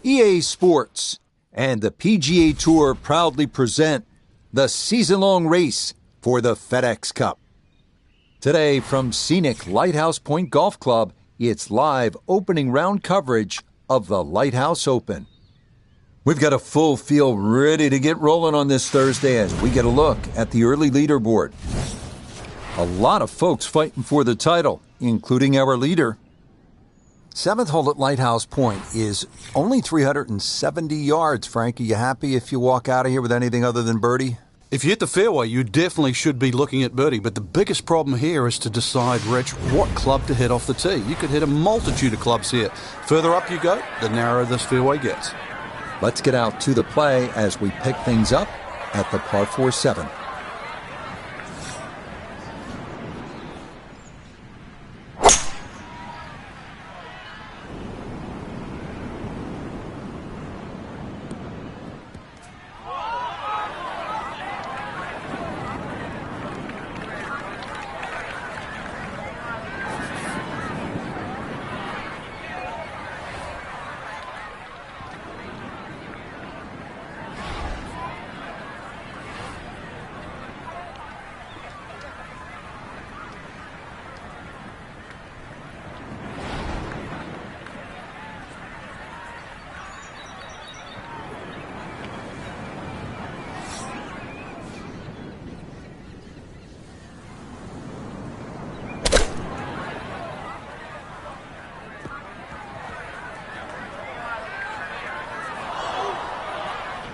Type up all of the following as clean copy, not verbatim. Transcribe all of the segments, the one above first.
EA Sports and the PGA Tour proudly present the season-long race for the FedEx Cup. Today, from scenic Lighthouse Point Golf Club, it's live opening round coverage of the Lighthouse Open. We've got a full field ready to get rolling on this Thursday as we get a look at the early leaderboard. A lot of folks fighting for the title, including our leader. Seventh hole at Lighthouse Point is only 370 yards. Frank, are you happy if you walk out of here with anything other than birdie? If you hit the fairway, you definitely should be looking at birdie, but the biggest problem here is to decide, Rich, what club to hit off the tee. You could hit a multitude of clubs here. Further up you go, the narrower this fairway gets. Let's get out to the play as we pick things up at the par 4-7.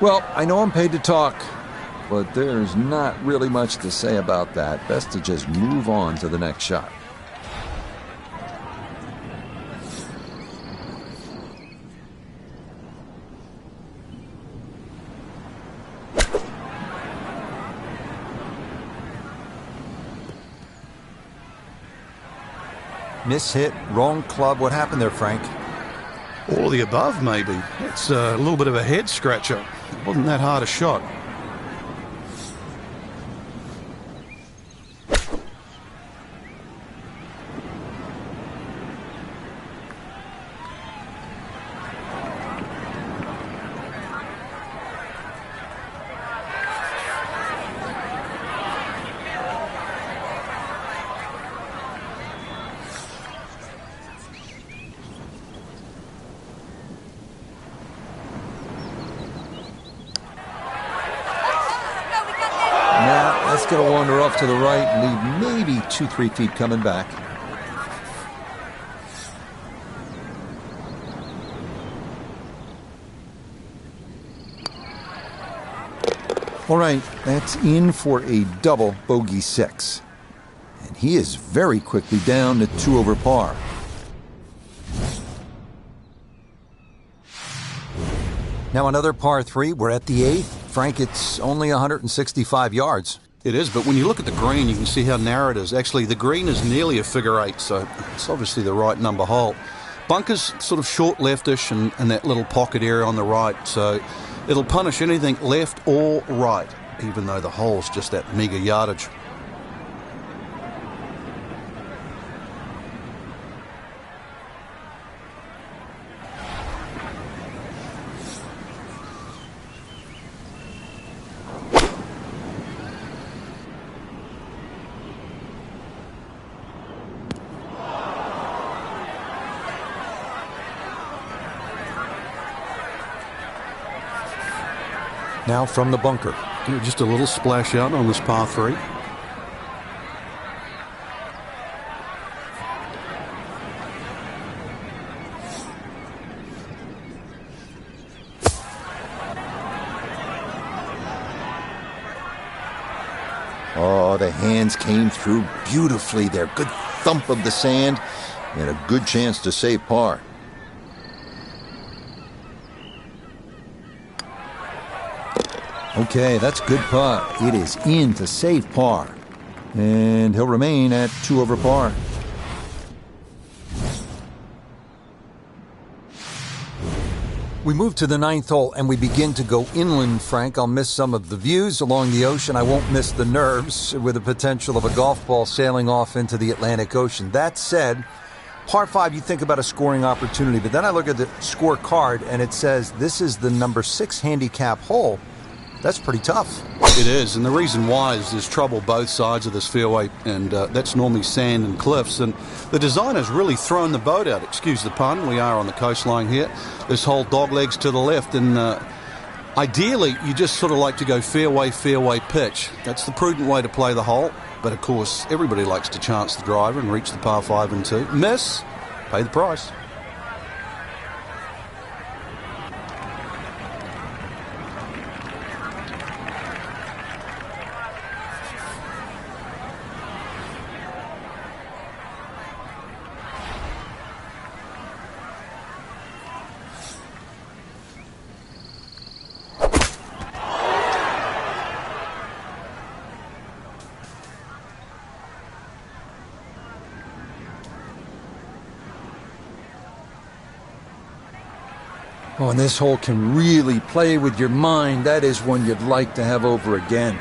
Well, I know I'm paid to talk, but there's not really much to say about that. Best to just move on to the next shot. Mishit, wrong club. What happened there, Frank? All of the above, maybe. It's a little bit of a head scratcher. It wasn't that hard a shot. Let's get a wander off to the right and leave maybe 2-3 feet coming back. All right, that's in for a double bogey 6. And he is very quickly down to 2 over par. Now another par 3. We're at the 8th. Frank, it's only 165 yards. It is, but when you look at the green, you can see how narrow it is. Actually, the green is nearly a figure 8, so it's obviously the right number hole. Bunker's sort of short leftish and that little pocket area on the right, so it'll punish anything left or right, even though the hole's just that meager yardage. Now from the bunker. Just a little splash out on this par 3. Oh, the hands came through beautifully there. Good thump of the sand and a good chance to save par. Okay, that's good putt. It is in to save par. And he'll remain at 2 over par. We move to the 9th hole and we begin to go inland, Frank. I'll miss some of the views along the ocean. I won't miss the nerves with the potential of a golf ball sailing off into the Atlantic Ocean. That said, Par 5, you think about a scoring opportunity, but then I look at the scorecard and it says this is the number 6 handicap hole. That's pretty tough. It is, and the reason why is there's trouble both sides of this fairway, and that's normally sand and cliffs, and the designer's really thrown the boat out, excuse the pun. We are on the coastline here. This whole dog legs to the left, and ideally you just sort of like to go fairway, fairway pitch. That's the prudent way to play the hole, but of course everybody likes to chance the driver and reach the par 5 and 2. Miss, pay the price. Oh, and this hole can really play with your mind. That is one you'd like to have over again.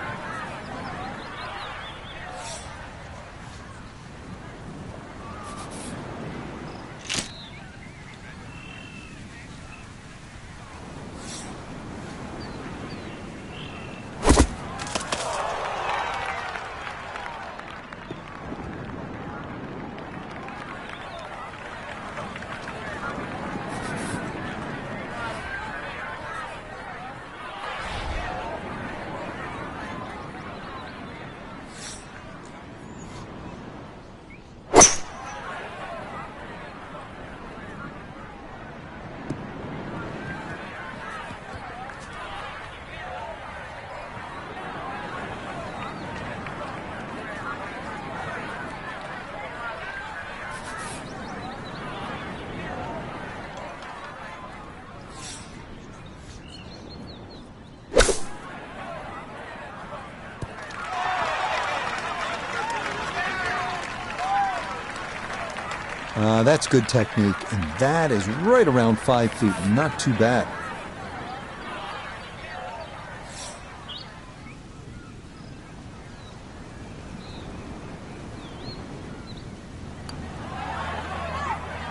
That's good technique, and that is right around 5 feet. Not too bad.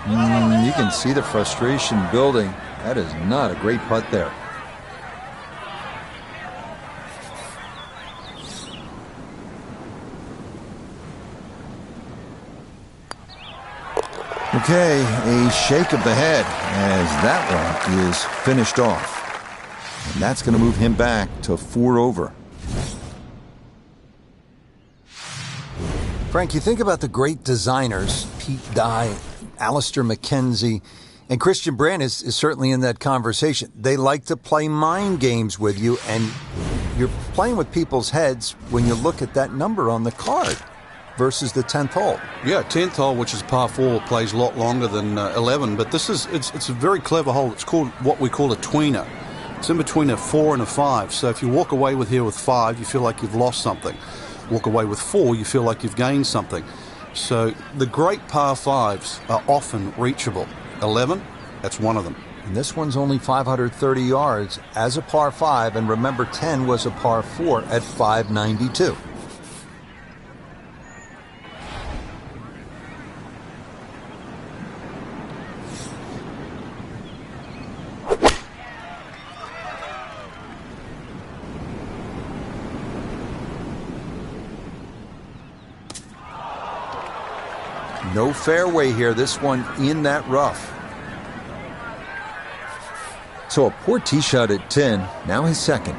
You can see the frustration building. That is not a great putt there. Okay, a shake of the head as that one is finished off. And that's going to move him back to 4 over. Frank, you think about the great designers, Pete Dye, Alistair McKenzie, and Christian Brandt is certainly in that conversation. They like to play mind games with you, and you're playing with people's heads when you look at that number on the card versus the 10th hole. Yeah, 10th hole, which is par 4, plays a lot longer than 11, but this is it's a very clever hole. It's called what we call a tweener. It's in between a 4 and a 5. So if you walk away with here with 5, you feel like you've lost something. Walk away with 4, you feel like you've gained something. So the great par 5s are often reachable. 11, that's one of them. And this one's only 530 yards as a par 5, and remember 10 was a par 4 at 592. No fairway here, this one in that rough. So a poor tee shot at 10, now his second.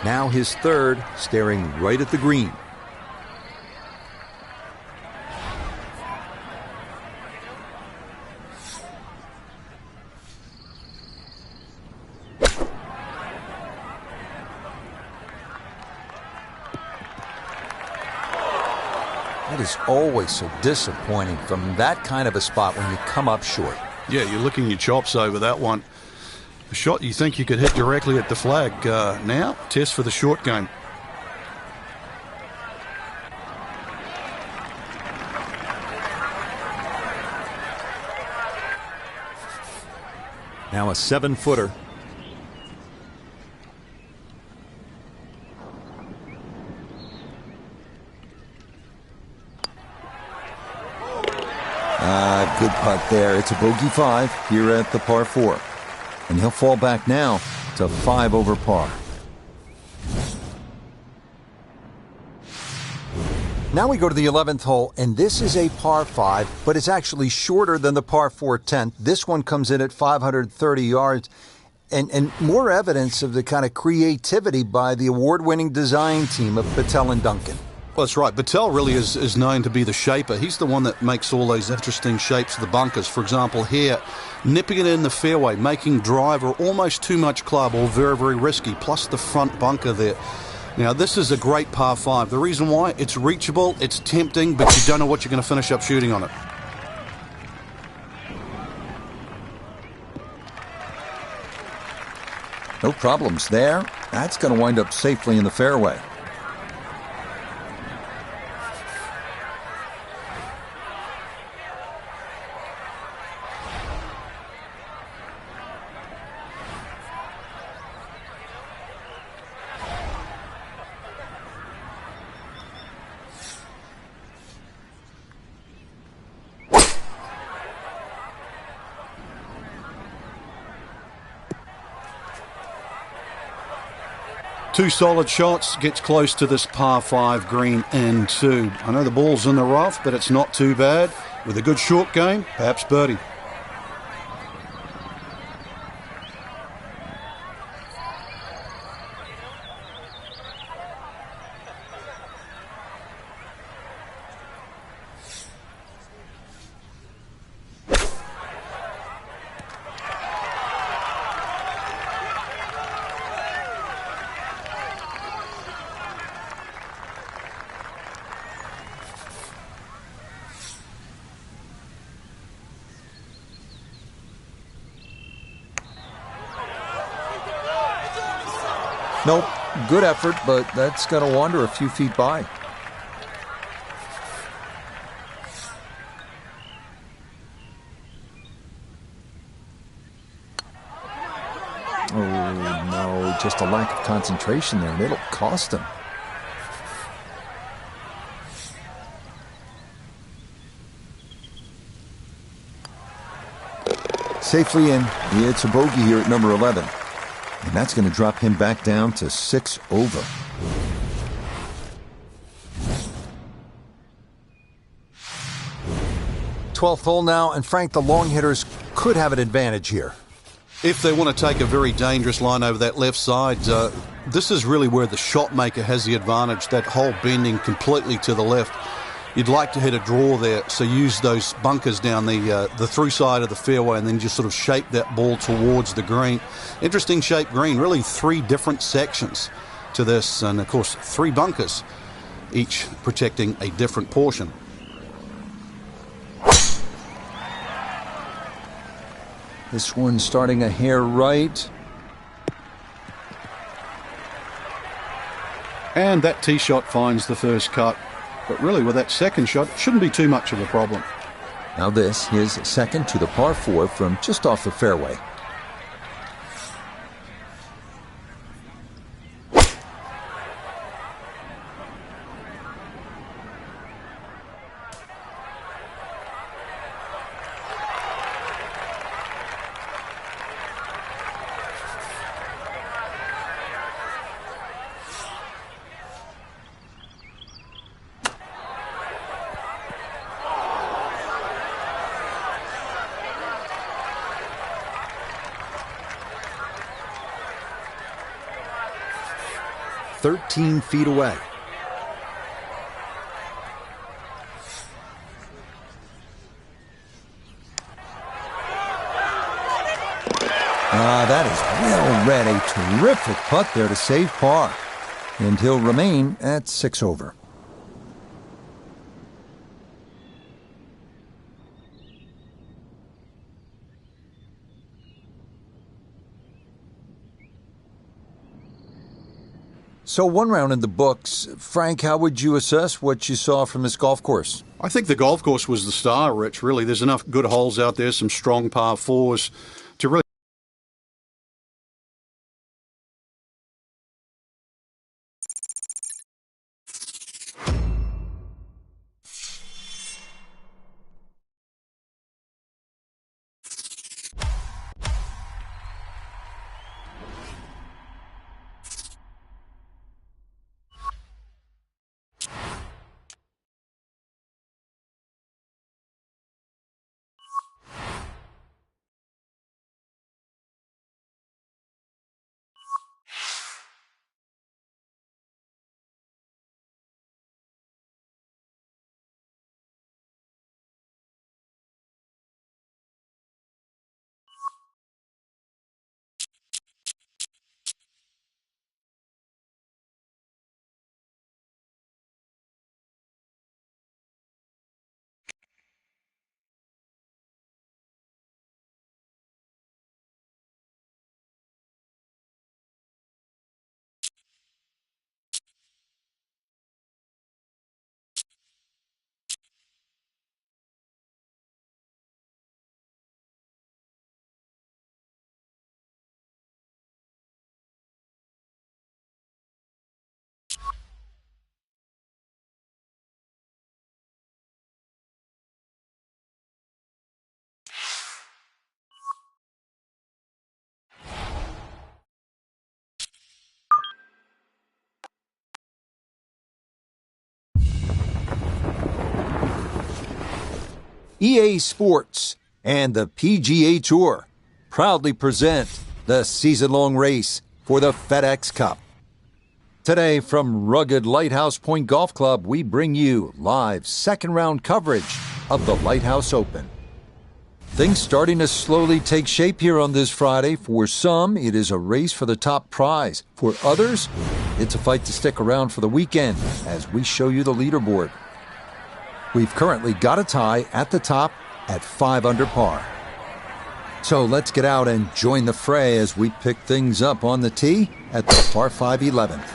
Now his third, staring right at the green. That is always so disappointing from that kind of a spot when you come up short. Yeah, you're licking your chops over that one. A shot you think you could hit directly at the flag. Now, test for the short game. Now a 7-footer. Good putt there. It's a bogey 5 here at the par 4. And he'll fall back now to 5 over par. Now we go to the 11th hole, and this is a par 5, but it's actually shorter than the par 4 10th. This one comes in at 530 yards, and more evidence of the kind of creativity by the award-winning design team of Patel and Duncan. Well, that's right. Patel really is known to be the shaper. He's the one that makes all those interesting shapes of the bunkers. For example, here, nipping it in the fairway, making driver almost too much club or very, very risky, plus the front bunker there. Now, this is a great par 5. The reason why, it's reachable, it's tempting, but you don't know what you're going to finish up shooting on it. No problems there. That's going to wind up safely in the fairway. Two solid shots, gets close to this par 5 green and 2. I know the ball's in the rough, but it's not too bad. With a good short game, perhaps birdie. Nope, good effort, but that's going to wander a few feet by. Oh, no, just a lack of concentration there, and it'll cost him. Safely in. It's a bogey here at number 11. And that's going to drop him back down to 6 over. Twelfth hole now, and Frank, the long hitters could have an advantage here. If they want to take a very dangerous line over that left side, this is really where the shot maker has the advantage, that hole bending completely to the left. You'd like to hit a draw there, so use those bunkers down the through side of the fairway and then just sort of shape that ball towards the green. Interesting shaped green, really 3 different sections to this, and of course 3 bunkers, each protecting a different portion. This one starting a hair right. And that tee shot finds the first cut. But really, with that second shot, it shouldn't be too much of a problem. Now this, his second to the par 4 from just off the fairway. "13 feet away. That is well read. A terrific putt there to save par. And he'll remain at 6 over. So 1 round in the books. Frank, how would you assess what you saw from this golf course? I think the golf course was the star, Rich, really. There's enough good holes out there, some strong par fours to really... EA Sports and the PGA Tour proudly present the season-long race for the FedEx Cup. Today, from rugged Lighthouse Point Golf Club, we bring you live second-round coverage of the Lighthouse Open. Things starting to slowly take shape here on this Friday. For some, it is a race for the top prize. For others, it's a fight to stick around for the weekend as we show you the leaderboard. We've currently got a tie at the top at 5 under par. So let's get out and join the fray as we pick things up on the tee at the par 5 11th.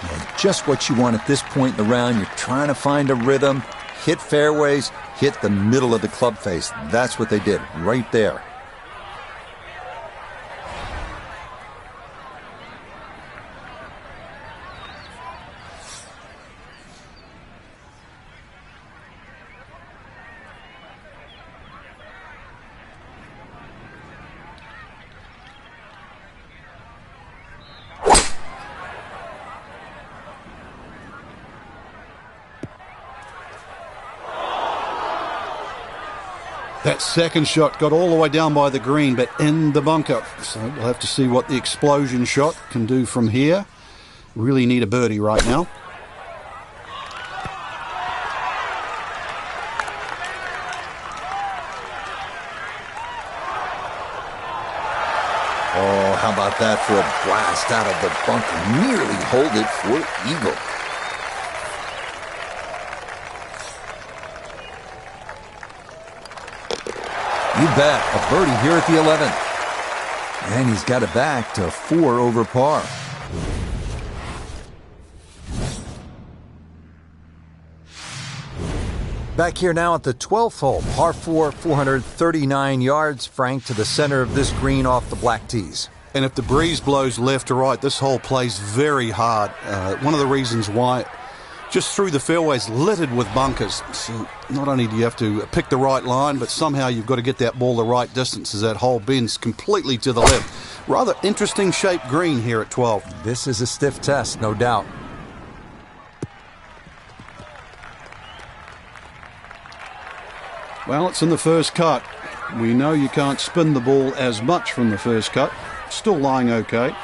And just what you want at this point in the round. You're trying to find a rhythm, hit fairways, hit the middle of the club face. That's what they did right there. That second shot got all the way down by the green, but in the bunker. So we'll have to see what the explosion shot can do from here. Really need a birdie right now. Oh, how about that for a blast out of the bunker? Nearly hold it for eagle. You bet, a birdie here at the 11th. And he's got it back to 4 over par. Back here now at the 12th hole, par 4, 439 yards, Frank, to the center of this green off the black tees. And if the breeze blows left to right, this hole plays very hard. One of the reasons why, just through the fairways littered with bunkers. So not only do you have to pick the right line, but somehow you've got to get that ball the right distance as that hole bends completely to the left. Rather interesting shaped green here at 12. This is a stiff test, no doubt. Well, it's in the first cut. We know you can't spin the ball as much from the first cut. Still lying okay.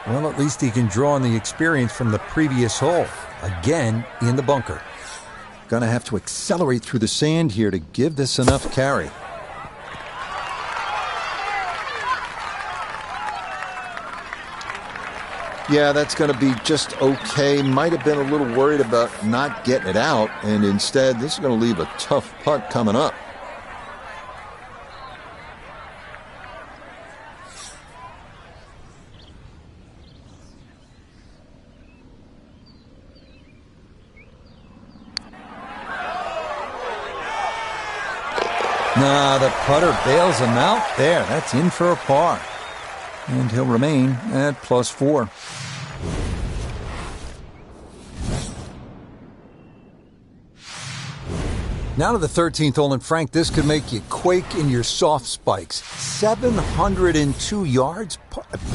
Well, at least he can draw on the experience from the previous hole. Again, in the bunker. Gonna have to accelerate through the sand here to give this enough carry. Yeah, that's going to be just okay. Might have been a little worried about not getting it out, and instead, this is going to leave a tough putt coming up. Nah, the putter bails him out there. That's in for a par. And he'll remain at +4. Now to the 13th hole, and Frank, this could make you quake in your soft spikes. 702 yards?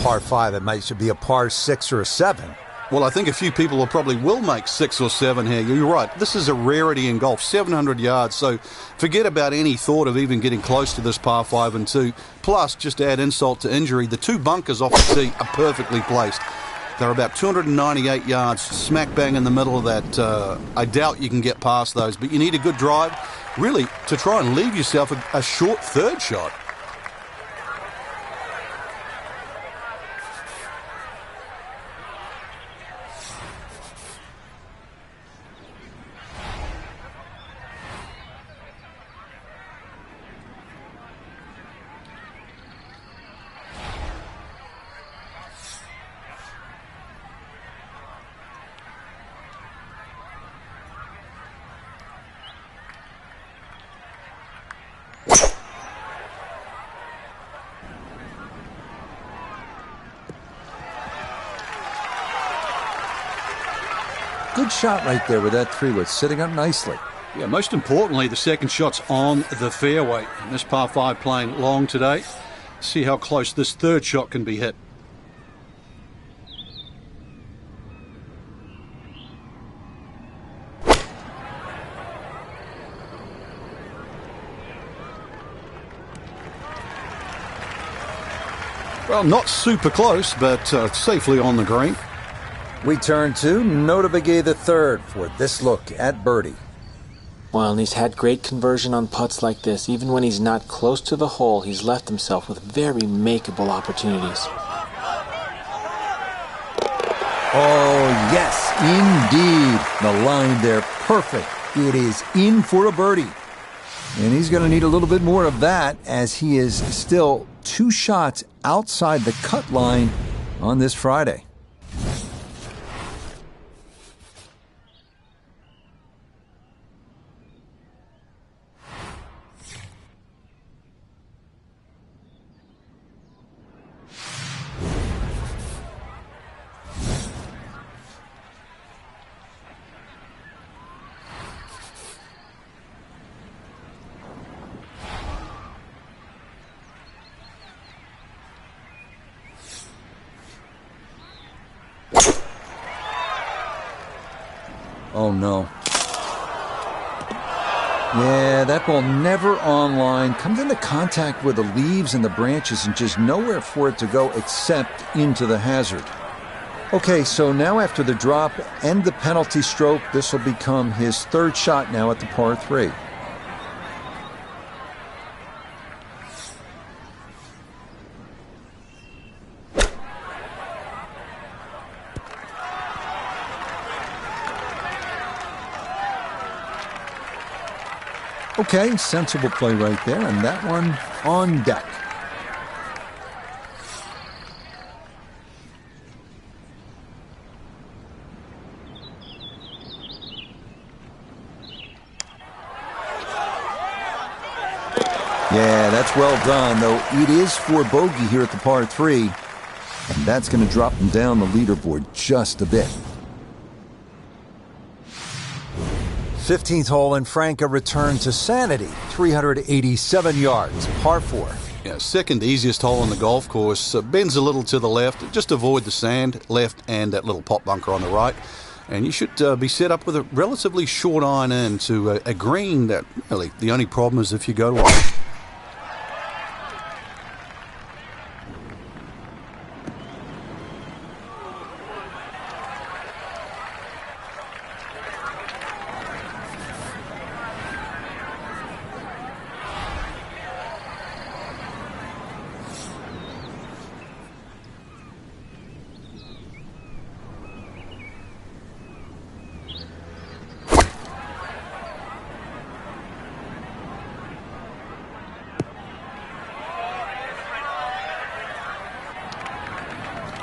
Par 5, it might should be a par 6 or a 7. Well, I think a few people will make 6 or 7 here. You're right. This is a rarity in golf, 700 yards. So forget about any thought of even getting close to this par 5 and 2. Plus, just to add insult to injury, the 2 bunkers off the tee are perfectly placed. They're about 298 yards, smack bang in the middle of that. I doubt you can get past those, but you need a good drive, really, to try and leave yourself a short third shot. Good shot right there with that 3-wood, sitting up nicely. Yeah, most importantly, the second shot's on the fairway. And this par 5 playing long today. See how close this third shot can be hit. Well, not super close, but safely on the green. We turn to Notabegay III for this look at birdie. Well, and he's had great conversion on putts like this. Even when he's not close to the hole, he's left himself with very makeable opportunities. Oh, yes, indeed. The line there, perfect. It is in for a birdie. And he's going to need a little bit more of that, as he is still 2 shots outside the cut line on this Friday. Oh, no. Yeah, that ball never on line. Comes into contact with the leaves and the branches and just nowhere for it to go except into the hazard. Okay, so now after the drop and the penalty stroke, this will become his 3rd shot now at the par 3. Okay, sensible play right there, and that one on deck. Yeah, that's well done, though it is for bogey here at the par 3, and that's going to drop him down the leaderboard just a bit. 15th hole, and Frank, a return to sanity, 387 yards, par 4. Yeah, second easiest hole on the golf course. Bends a little to the left. Just avoid the sand left and that little pot bunker on the right. And you should be set up with a relatively short iron in to a green that really the only problem is if you go long.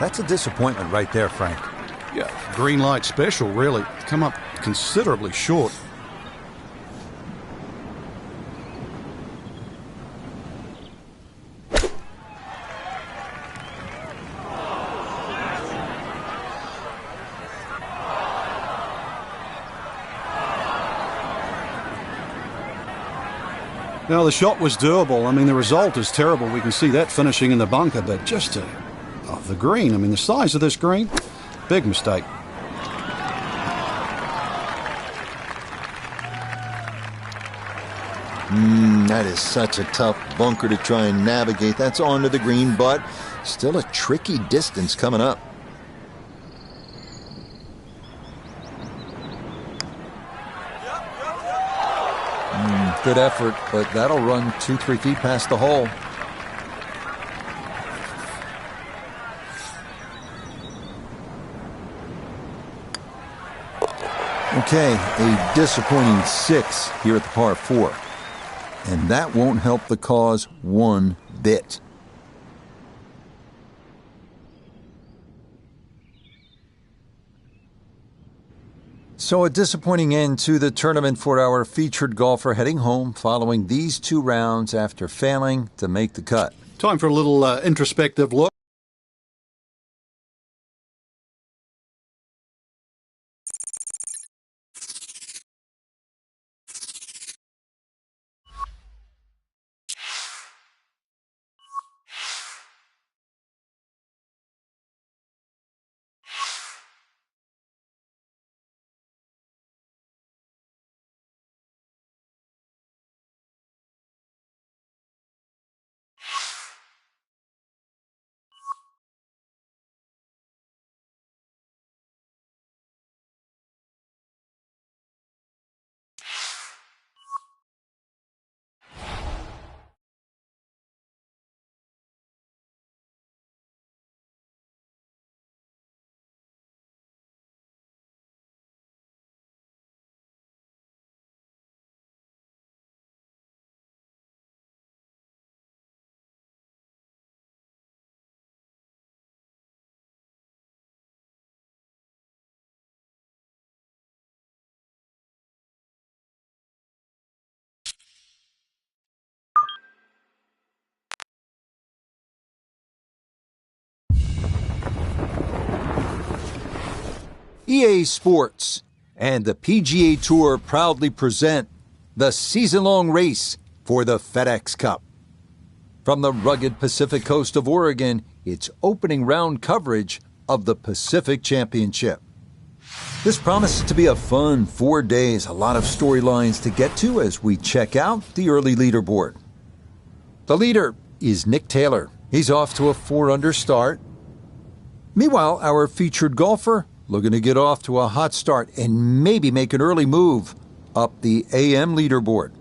That's a disappointment right there, Frank. Yeah, green light special, really. Come up considerably short. Now, the shot was doable. I mean, the result is terrible. We can see that finishing in the bunker, but just the green. I mean, the size of this green, big mistake. That is such a tough bunker to try and navigate. That's onto the green, but still a tricky distance coming up. Good effort, but that'll run 2-3 feet past the hole. Okay, a disappointing 6 here at the par 4. And that won't help the cause one bit. So a disappointing end to the tournament for our featured golfer heading home following these 2 rounds after failing to make the cut. Time for a little introspective look. EA Sports and the PGA Tour proudly present the season-long race for the FedEx Cup. From the rugged Pacific coast of Oregon, it's opening round coverage of the Pacific Championship. This promises to be a fun 4 days, a lot of storylines to get to as we check out the early leaderboard. The leader is Nick Taylor. He's off to a 4-under start. Meanwhile, our featured golfer looking to get off to a hot start and maybe make an early move up the AM leaderboard.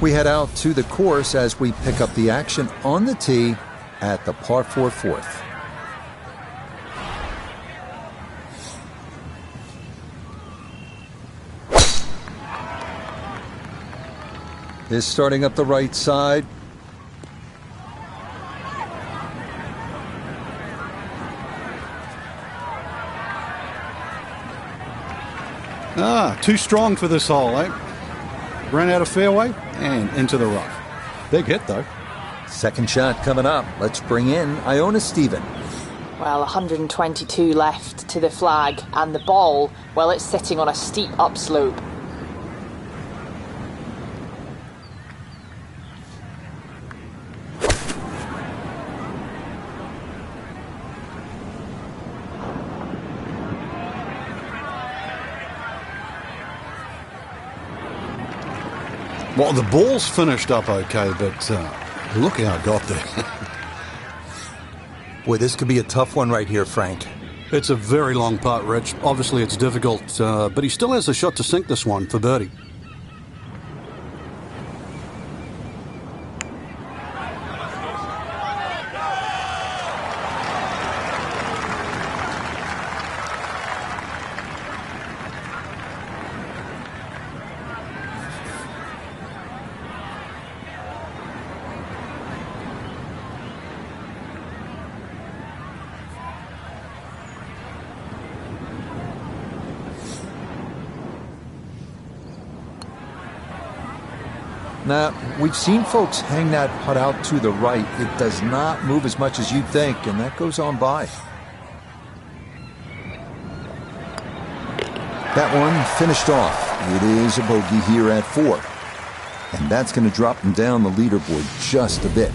We head out to the course as we pick up the action on the tee at the par 4 fourth. Is starting up the right side. Too strong for this hole, eh? Ran out of fairway and into the rough. Big hit, though. Second shot coming up. Let's bring in Iona Stephen. Well, 122 left to the flag, and the ball, well, it's sitting on a steep upslope. Well, the ball's finished up okay, but look how it got there. Boy, this could be a tough one right here, Frank. It's a very long putt, Rich. Obviously, it's difficult, but he still has a shot to sink this one for birdie. Now, we've seen folks hang that putt out to the right. It does not move as much as you'd think, and that goes on by. That one finished off. It is a bogey here at 4. And that's going to drop them down the leaderboard just a bit.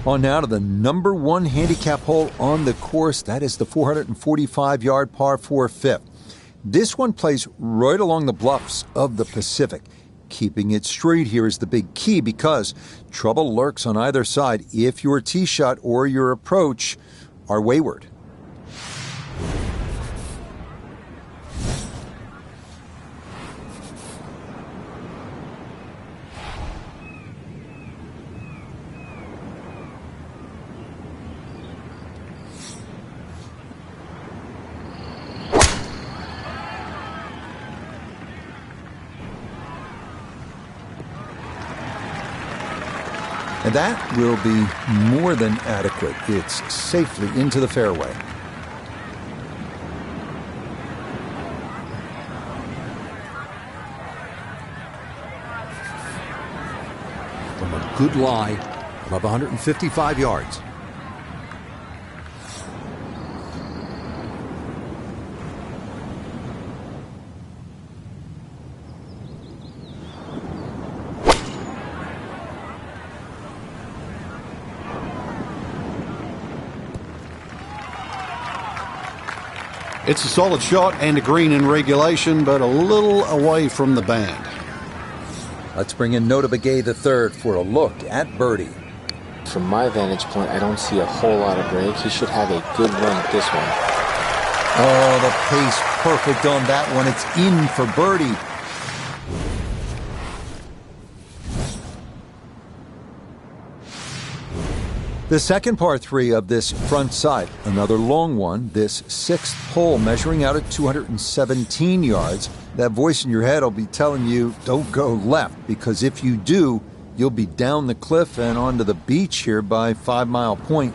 On now to the number 1 handicap hole on the course. That is the 445-yard par 4 fifth. This one plays right along the bluffs of the Pacific. Keeping it straight here is the big key because trouble lurks on either side if your tee shot or your approach are wayward. And that will be more than adequate. It's safely into the fairway. From a good lie of 155 yards. It's a solid shot and a green in regulation, but a little away from the band. Let's bring in Nota Begay III for a look at birdie. From my vantage point, I don't see a whole lot of break. He should have a good run at this one. Oh, the pace perfect on that one. It's in for birdie. The second par 3 of this front side, another long one, this 6th hole measuring out at 217 yards. That voice in your head will be telling you, don't go left, because if you do, you'll be down the cliff and onto the beach here by 5 Mile Point.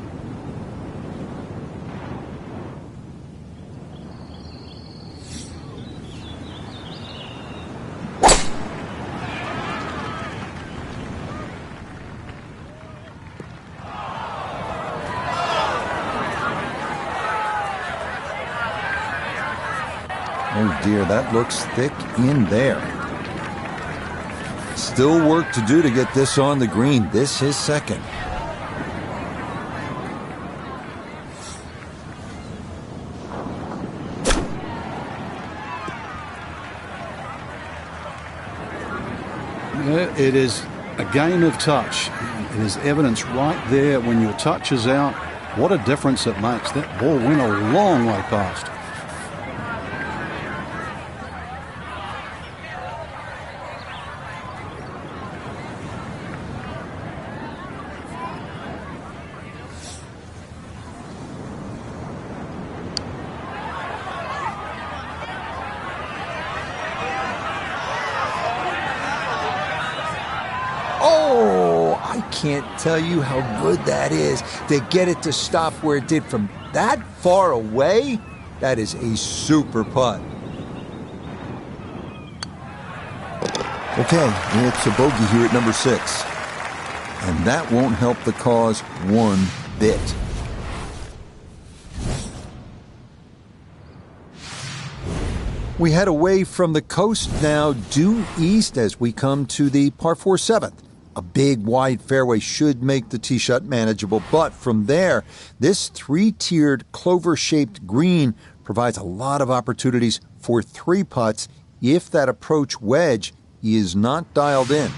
Oh dear, that looks thick in there. Still work to do to get this on the green. This is second. It is a game of touch. It is evidence right there when your touch is out. What a difference it makes. That ball went a long way past. Oh, I can't tell you how good that is to get it to stop where it did from that far away. That is a super putt. Okay, it's a bogey here at number 6. And that won't help the cause one bit. We head away from the coast now, due east as we come to the par 4 7th. A big, wide fairway should make the tee shot manageable, but from there, this 3-tiered clover-shaped green provides a lot of opportunities for 3 putts if that approach wedge is not dialed in.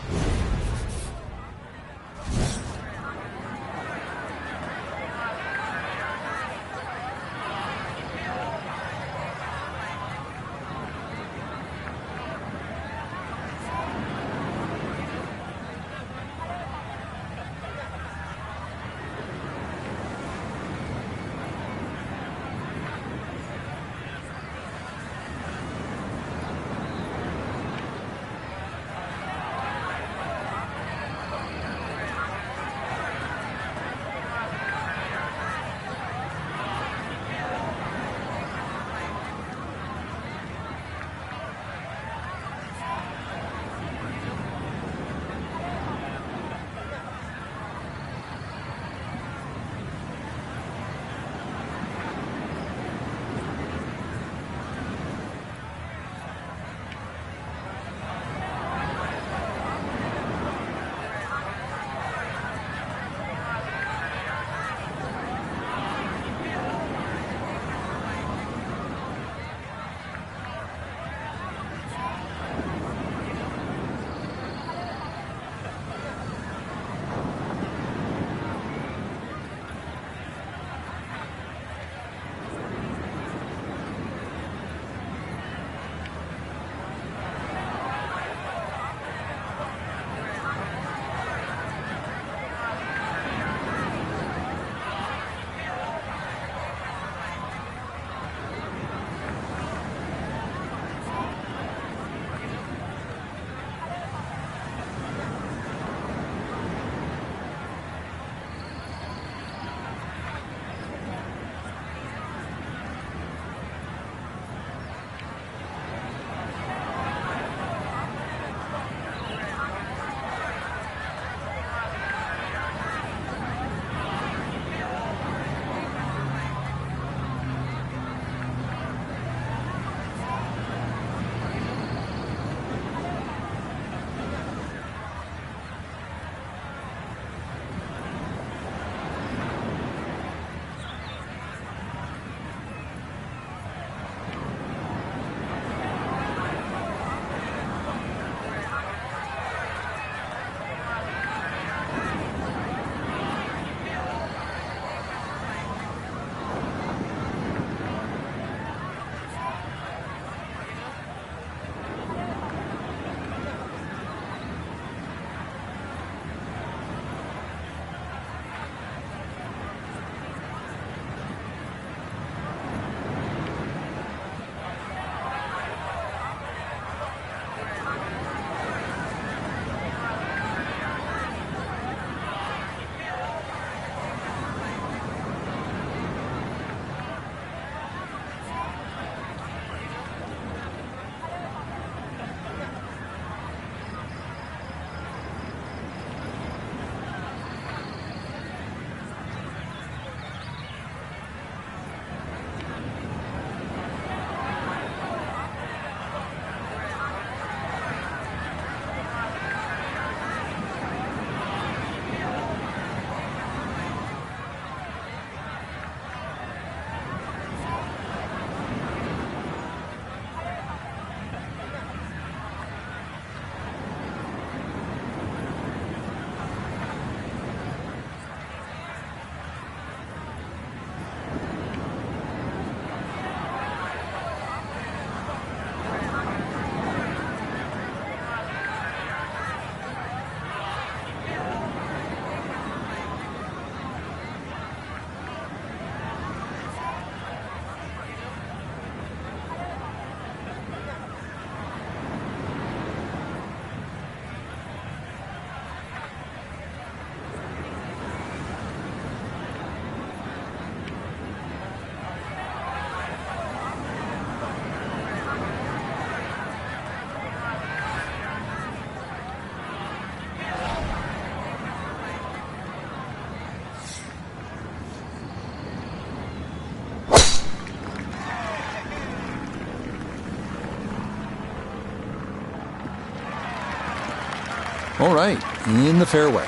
All right, in the fairway.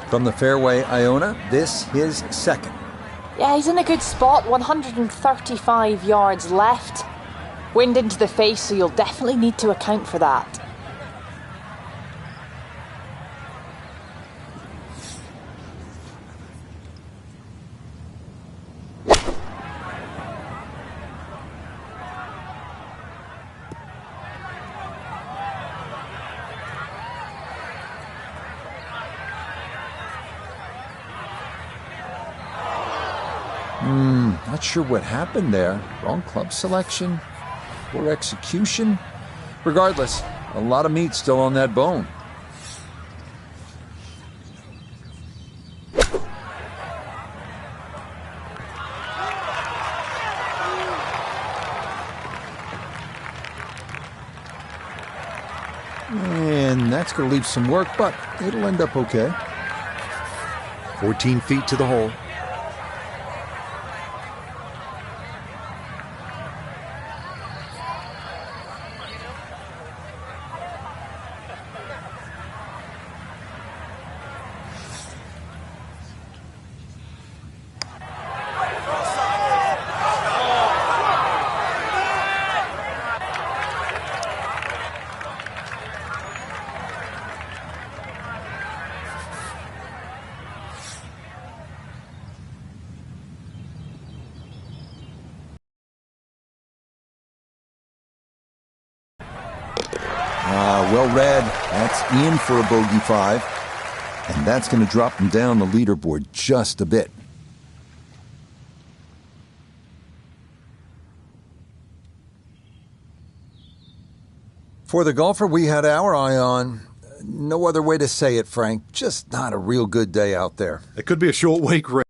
From the fairway, Iona, this his second. Yeah, he's in a good spot, 135 yards left. Wind into the face, so you'll definitely need to account for that. Not sure what happened there. Wrong club selection, poor execution. Regardless, a lot of meat still on that bone. And that's going to leave some work, but it'll end up okay. 14 feet to the hole. Well read. That's in for a bogey 5. And that's going to drop him down the leaderboard just a bit. For the golfer we had our eye on, no other way to say it, Frank, just not a real good day out there. It could be a short week, Rick.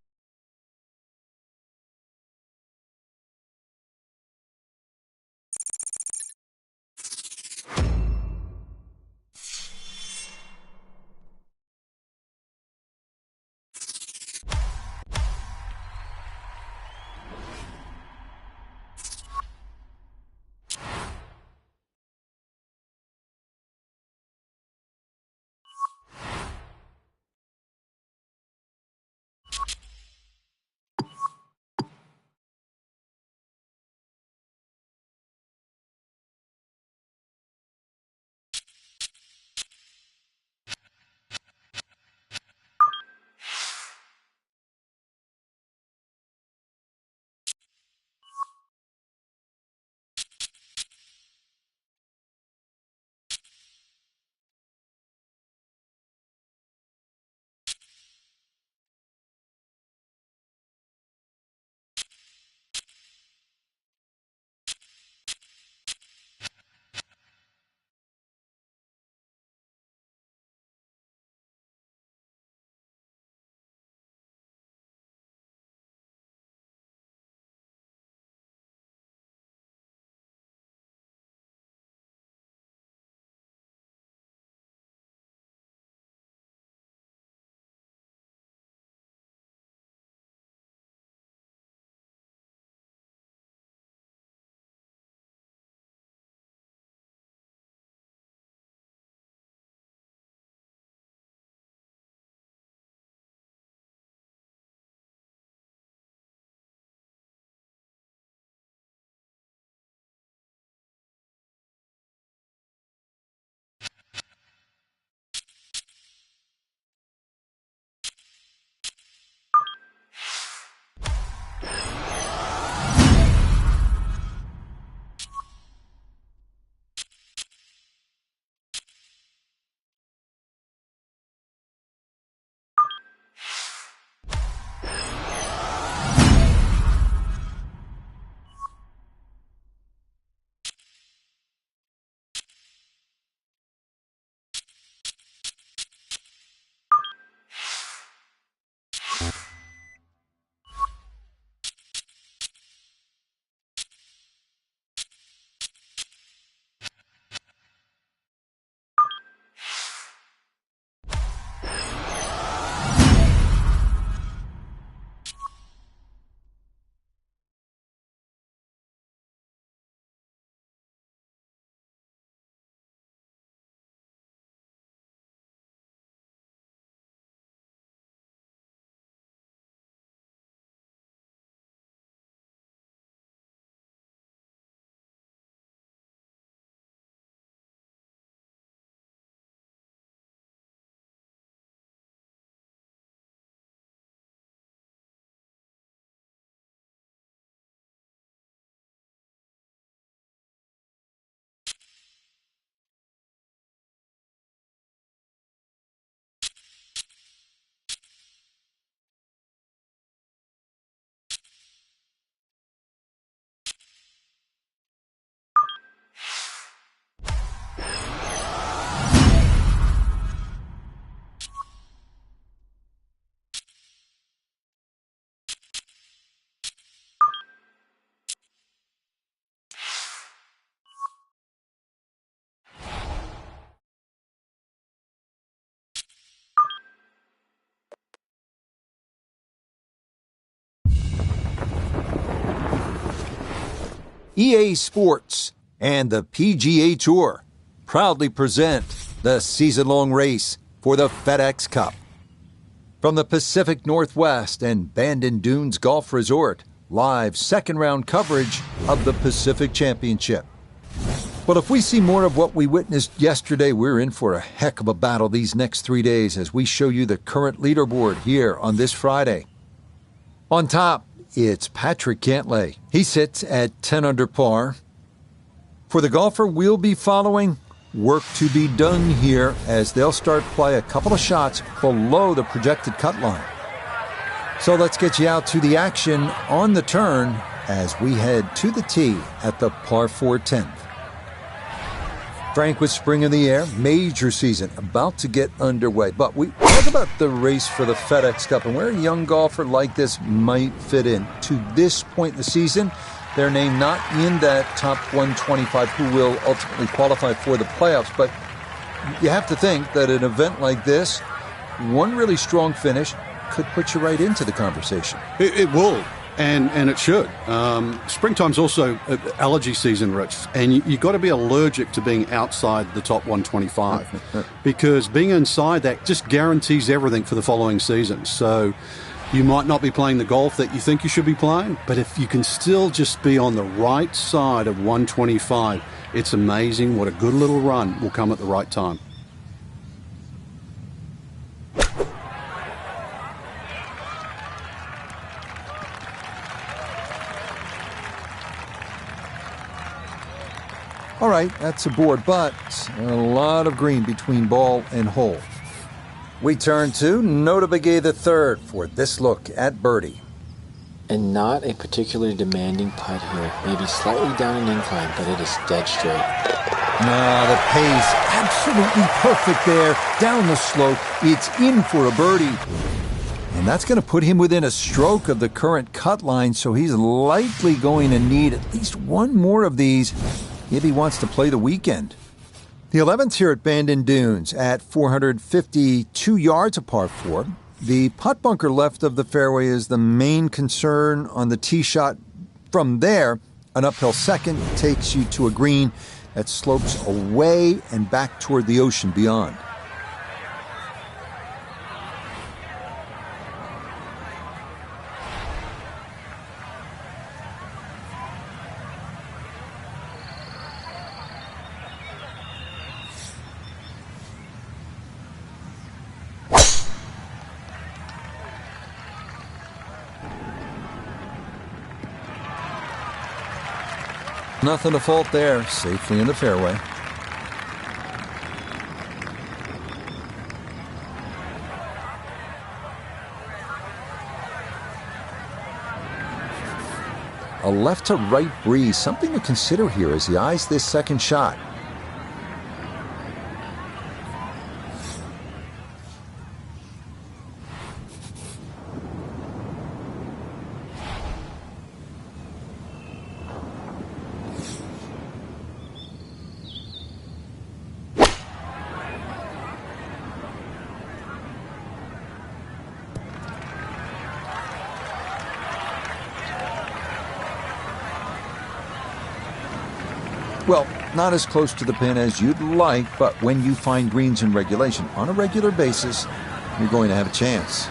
EA Sports, and the PGA Tour proudly present the season-long race for the FedEx Cup. From the Pacific Northwest and Bandon Dunes Golf Resort, live second-round coverage of the Pacific Championship. Well, if we see more of what we witnessed yesterday, we're in for a heck of a battle these next 3 days as we show you the current leaderboard here on this Friday. On top, it's Patrick Cantlay. He sits at 10 under par. For the golfer we'll be following, work to be done here as they'll start play a couple of shots below the projected cut line. So let's get you out to the action on the turn as we head to the tee at the par 4 10th. Frank with spring in the air, major season about to get underway. But we talk about the race for the FedEx Cup and where a young golfer like this might fit in. To this point in the season, their name not in that top 125 who will ultimately qualify for the playoffs. But you have to think that an event like this, one really strong finish, could put you right into the conversation. It will. And it should. Springtime's also allergy season, Rich, and you've got to be allergic to being outside the top 125 because being inside that just guarantees everything for the following season. So you might not be playing the golf that you think you should be playing, but if you can still just be on the right side of 125, it's amazing what a good little run will come at the right time. All right, that's a board, but a lot of green between ball and hole. We turn to Nota Begay III for this look at birdie. And not a particularly demanding putt here. Maybe slightly down an incline, but it is dead straight. The pace, absolutely perfect there. Down the slope, it's in for a birdie. And that's going to put him within a stroke of the current cut line, so he's likely going to need at least one more of these if he wants to play the weekend. The 11th here at Bandon Dunes at 452 yards, a par 4. The putt bunker left of the fairway is the main concern on the tee shot. From there, an uphill second takes you to a green that slopes away and back toward the ocean beyond. Nothing to fault there, safely in the fairway. A left to right breeze, something to consider here as he eyes this second shot. Well, not as close to the pin as you'd like, but when you find greens in regulation on a regular basis, you're going to have a chance.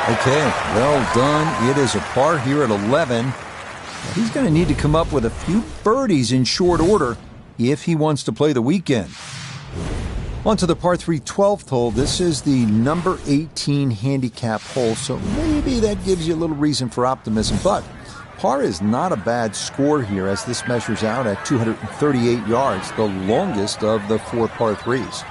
Okay, well done. It is a par here at 11. He's going to need to come up with a few birdies in short order if he wants to play the weekend. On to the par 3 12th hole. This is the number 18 handicap hole, so maybe that gives you a little reason for optimism. But par is not a bad score here as this measures out at 238 yards, the longest of the 4 par 3s.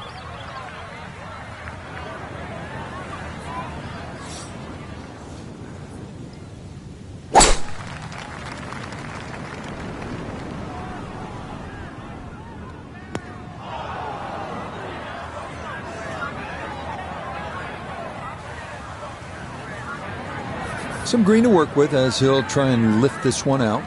Some green to work with as he'll try and lift this one out.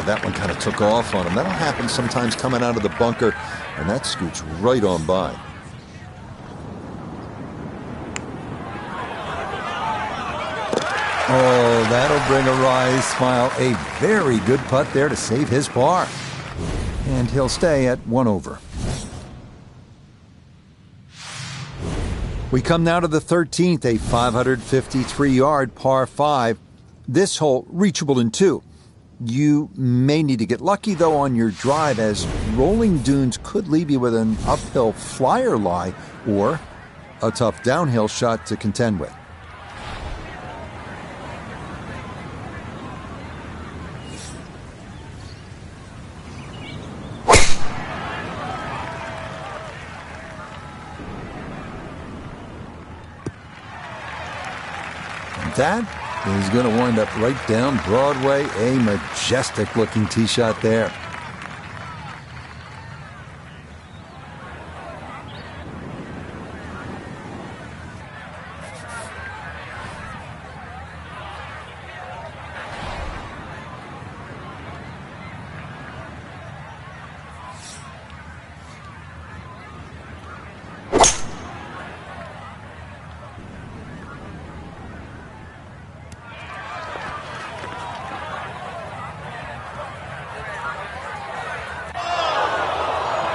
That one kind of took off on him. That'll happen sometimes coming out of the bunker, and that scoots right on by. Oh, that'll bring a wry smile. A very good putt there to save his par. And he'll stay at 1 over. We come now to the 13th, a 553-yard par 5. This hole reachable in 2. You may need to get lucky, though, on your drive, as rolling dunes could leave you with an uphill flyer lie or a tough downhill shot to contend with. That is going to wind up right down Broadway. A majestic-looking tee shot there.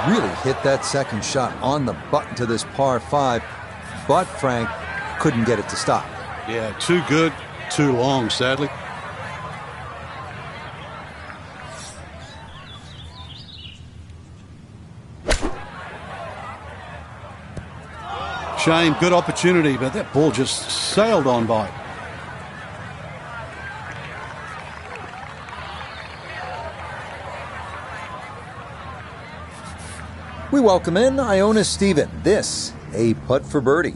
Really hit that second shot on the button to this par 5, but Frank couldn't get it to stop. Yeah, too good, too long, sadly. Shame, good opportunity, but that ball just sailed on by. We welcome in Iona Stephen. This, a putt for birdie.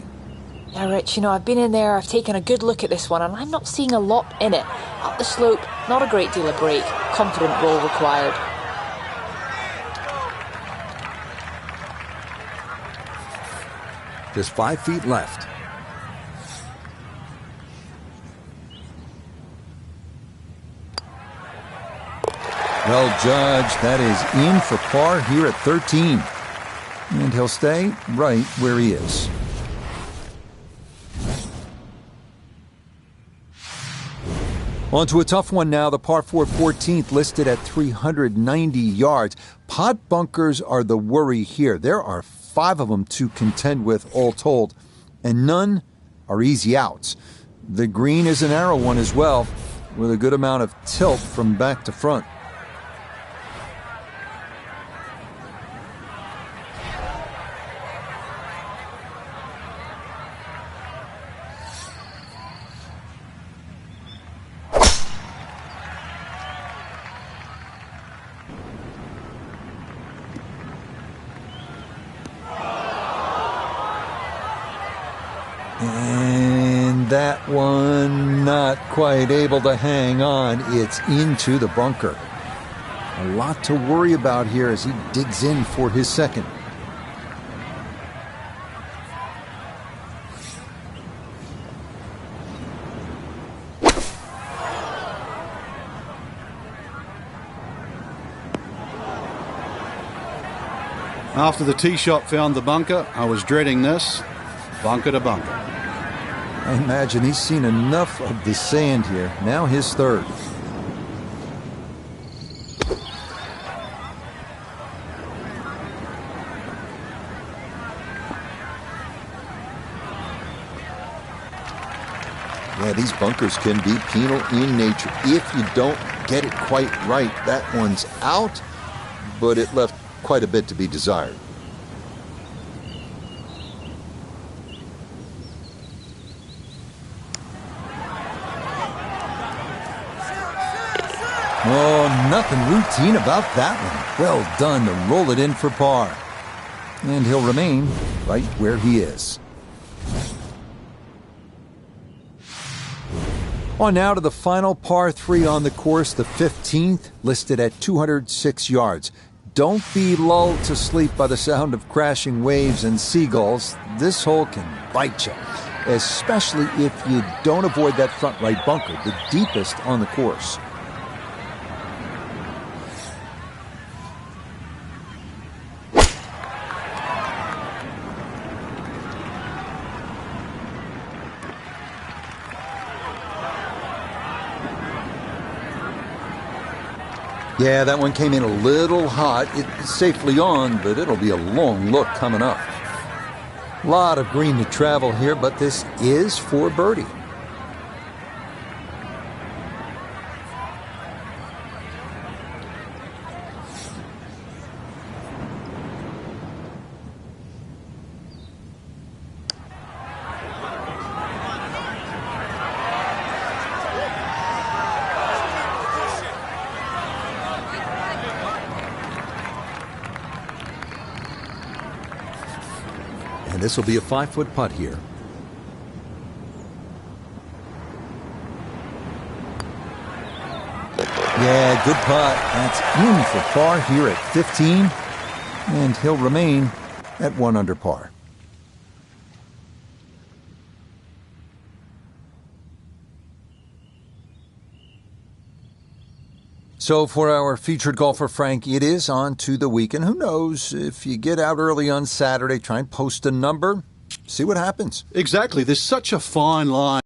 Yeah, Rich, I've been in there, I've taken a good look at this one, and I'm not seeing a lot in it. Up the slope, not a great deal of break. Confident roll required. Just 5 feet left. Well judged. That is in for par here at 13. And he'll stay right where he is. On to a tough one now. The par 4 14th listed at 390 yards. Pot bunkers are the worry here. There are 5 of them to contend with all told, and none are easy outs. The green is a narrow one as well, with a good amount of tilt from back to front. And that one not quite able to hang on. It's into the bunker. A lot to worry about here as he digs in for his second. After the tee shot found the bunker, I was dreading this. Bunker to bunker. I imagine he's seen enough of the sand here. Now his third. Yeah, these bunkers can be penal in nature. If you don't get it quite right, that one's out, but it left quite a bit to be desired. Oh, nothing routine about that one. Well done to roll it in for par. And he'll remain right where he is. On now to the final par 3 on the course, the 15th, listed at 206 yards. Don't be lulled to sleep by the sound of crashing waves and seagulls. This hole can bite you, especially if you don't avoid that front right bunker, the deepest on the course. Yeah, that one came in a little hot. It's safely on, but it'll be a long look coming up. A lot of green to travel here, but this is for birdie. And this will be a 5-foot putt here. Yeah, good putt. That's in for par here at 15, and he'll remain at 1 under par. So for our featured golfer, Frank, it is on to the weekend. Who knows, if you get out early on Saturday, try and post a number, see what happens. Exactly. There's such a fine line.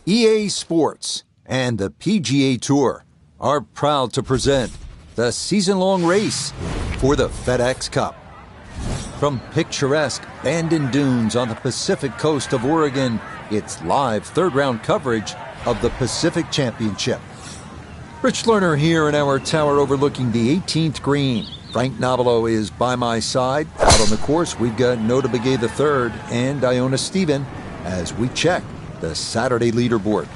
EA Sports and the PGA Tour are proud to present the season-long race for the FedEx Cup. From picturesque Bandon Dunes on the Pacific coast of Oregon, it's live third-round coverage of the Pacific Championship. Rich Lerner here in our tower overlooking the 18th green. Frank Nobilo is by my side. Out on the course, we've got Nota Begay III and Iona Stephen as we check the Saturday leaderboard.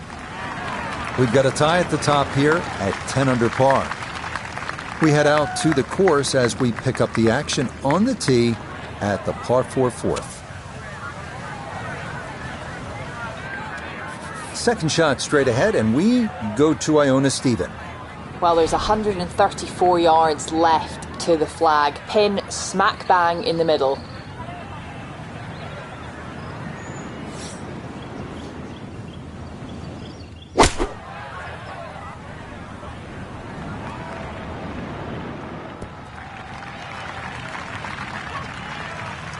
We've got a tie at the top here at 10 under par. We head out to the course as we pick up the action on the tee at the par 4 fourth. Second shot straight ahead, and we go to Iona Stephen. Well, there's 134 yards left to the flag. Pin smack bang in the middle.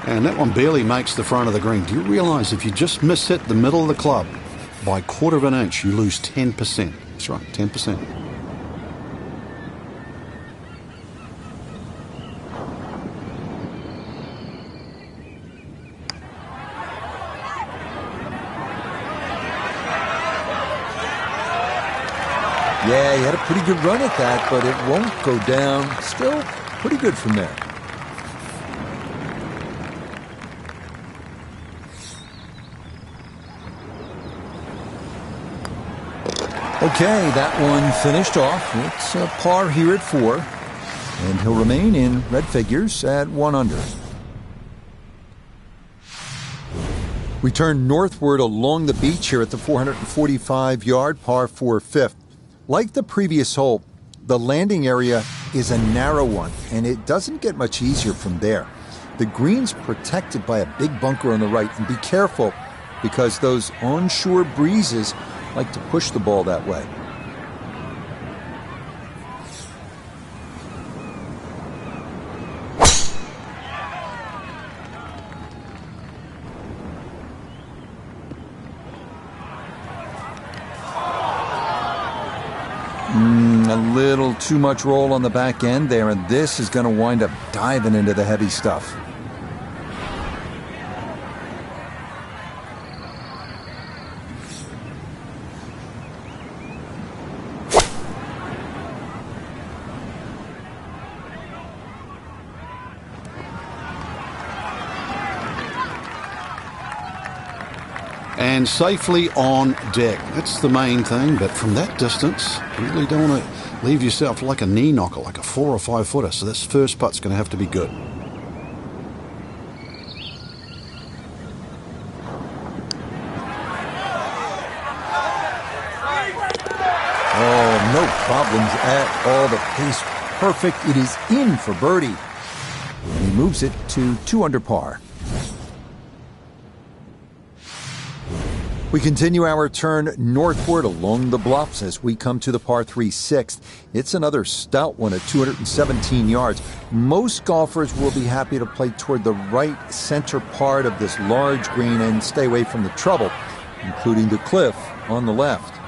And that one barely makes the front of the green. Do you realise if you just miss hit the middle of the club by 1/4 of an inch, you lose 10%. That's right, 10%. Yeah, he had a pretty good run at that, but it won't go down. Still pretty good from there. Okay, that one finished off. It's a par here at 4, and he'll remain in red figures at 1 under. We turn northward along the beach here at the 445-yard par 4 fifth. Like the previous hole, the landing area is a narrow one, and it doesn't get much easier from there. The green's protected by a big bunker on the right, and be careful because those onshore breezes like to push the ball that way. A little too much roll on the back end there, and this is going to wind up diving into the heavy stuff. And safely on deck. That's the main thing, but from that distance, you really don't want to leave yourself like a knee knocker, like a 4 or 5 footer. So this first putt's going to have to be good. Oh, no problems at all. The pace perfect. It is in for birdie. And he moves it to 2 under par. We continue our turn northward along the bluffs as we come to the par 3 6th. It's another stout one at 217 yards. Most golfers will be happy to play toward the right center part of this large green and stay away from the trouble, including the cliff on the left.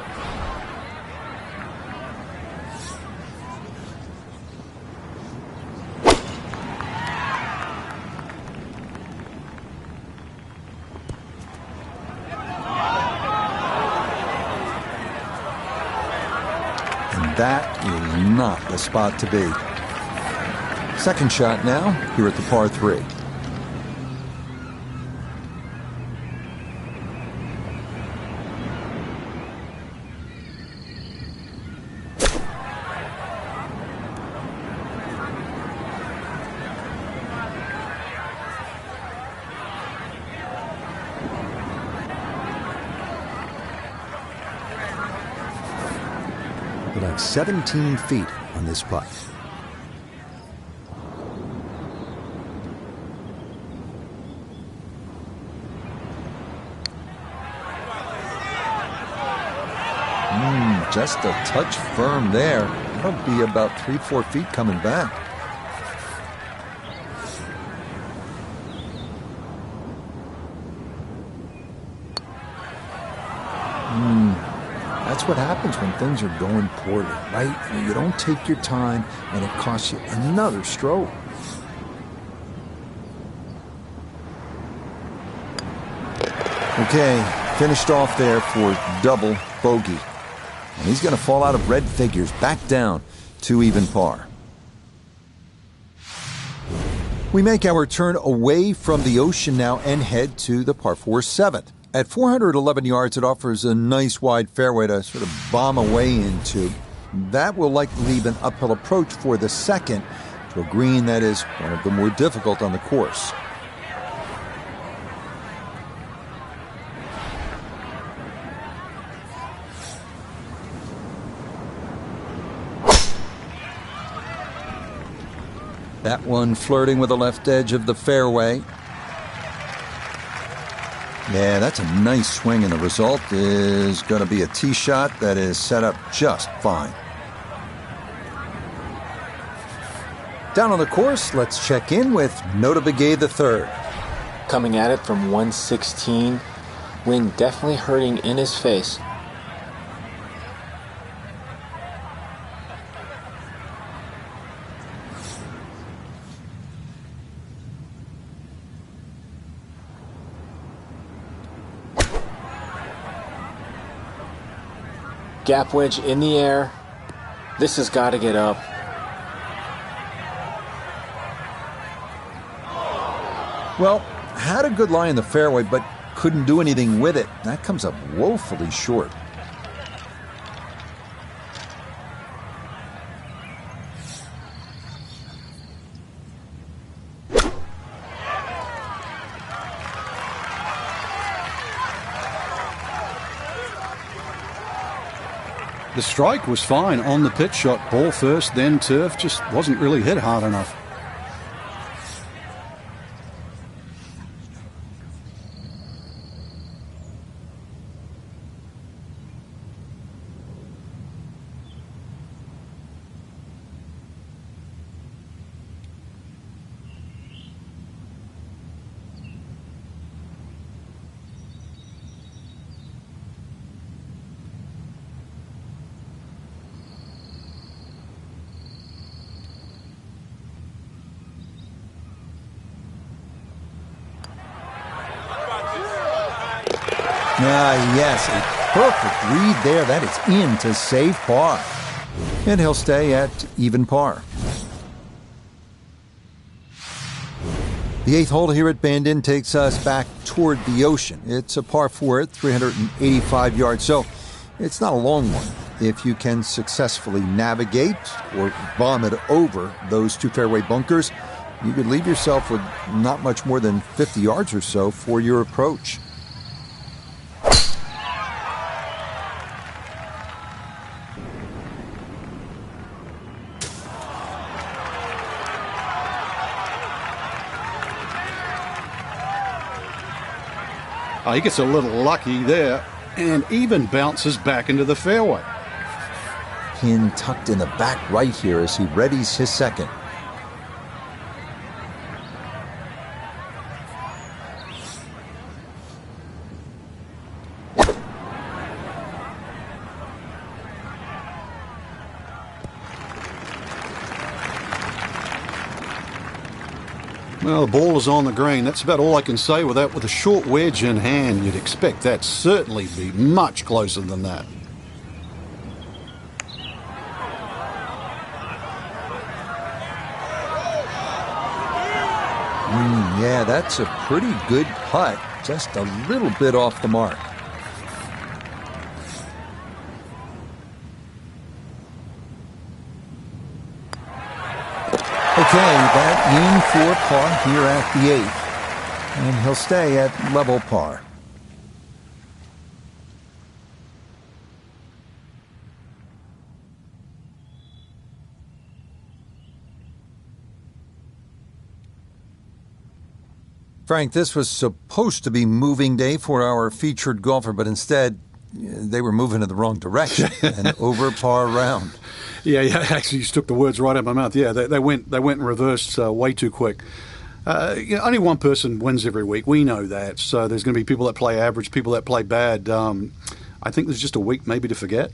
That is not the spot to be. Second shot now, here at the par 3. About 17 feet on this putt. Just a touch firm there. That'll be about 3-4 feet coming back. That's what happens when things are going poorly, right? You don't take your time, and it costs you another stroke. Okay, finished off there for double bogey. And he's going to fall out of red figures, back down to even par. We make our turn away from the ocean now and head to the par 4 7th. At 411 yards, it offers a nice wide fairway to sort of bomb away into. That will likely leave an uphill approach for the second to a green that is one of the more difficult on the course. That one flirting with the left edge of the fairway. Yeah, that's a nice swing, and the result is going to be a tee shot that is set up just fine. Down on the course, let's check in with Nota Begay III. Coming at it from 116, wind definitely hurting in his face. Gap wedge in the air. This has got to get up. Well, had a good lie in the fairway, but couldn't do anything with it. That comes up woefully short. The strike was fine on the pitch shot. Ball first, then turf. Just wasn't really hit hard enough. Yes, a perfect read there. That is in to save par. And he'll stay at even par. The 8th hole here at Bandon takes us back toward the ocean. It's a par 4 at 385 yards, so it's not a long one. If you can successfully navigate or bomb it over those 2 fairway bunkers, you could leave yourself with not much more than 50 yards or so for your approach. Oh, he gets a little lucky there and even bounces back into the fairway. Pin tucked in the back right here as he readies his second. Well, the ball was on the green. That's about all I can say with that. With a short wedge in hand, you'd expect that certainly be much closer than that. Yeah, that's a pretty good putt. Just a little bit off the mark. Okay, that in for par here at the 8th. And he'll stay at level par. Frank, this was supposed to be moving day for our featured golfer, but instead they were moving in the wrong direction. An over par round. Yeah, actually, you just took the words right out of my mouth. Yeah, they went in reverse way too quick. Only one person wins every week. We know that. So there's going to be people that play average, people that play bad. I think there's just a week maybe to forget.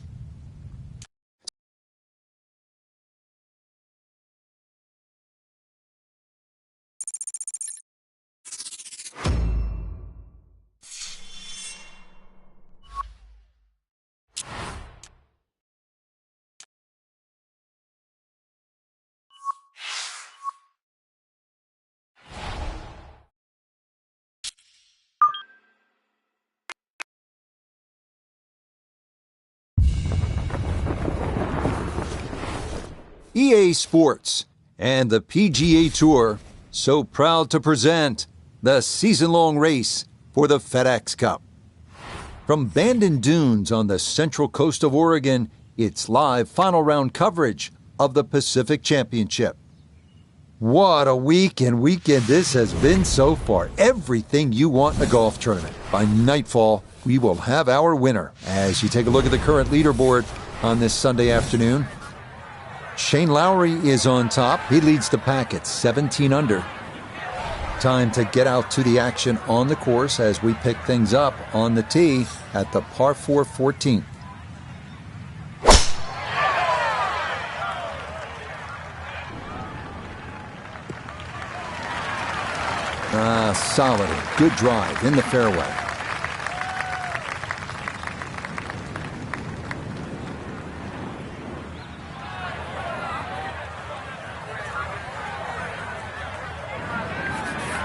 EA Sports and the PGA Tour so proud to present the season-long race for the FedEx Cup. From Bandon Dunes on the central coast of Oregon, it's live final round coverage of the Pacific Championship. What a week and weekend this has been so far. Everything you want in a golf tournament. By nightfall, we will have our winner. As you take a look at the current leaderboard on this Sunday afternoon, Shane Lowry is on top. He leads the pack at 17 under. Time to get out to the action on the course as we pick things up on the tee at the par 4 14th. Solid, good drive in the fairway.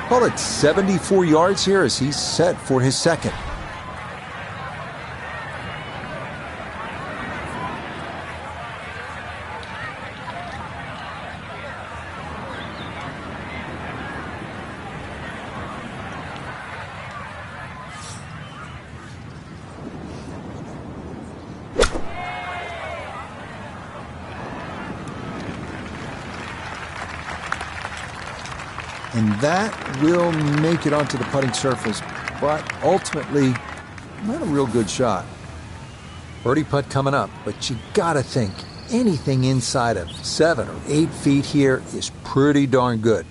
Call it 74 yards here as he's set for his second. And that will make it onto the putting surface, but ultimately, not a real good shot. Birdie putt coming up, but you gotta think anything inside of 7 or 8 feet here is pretty darn good.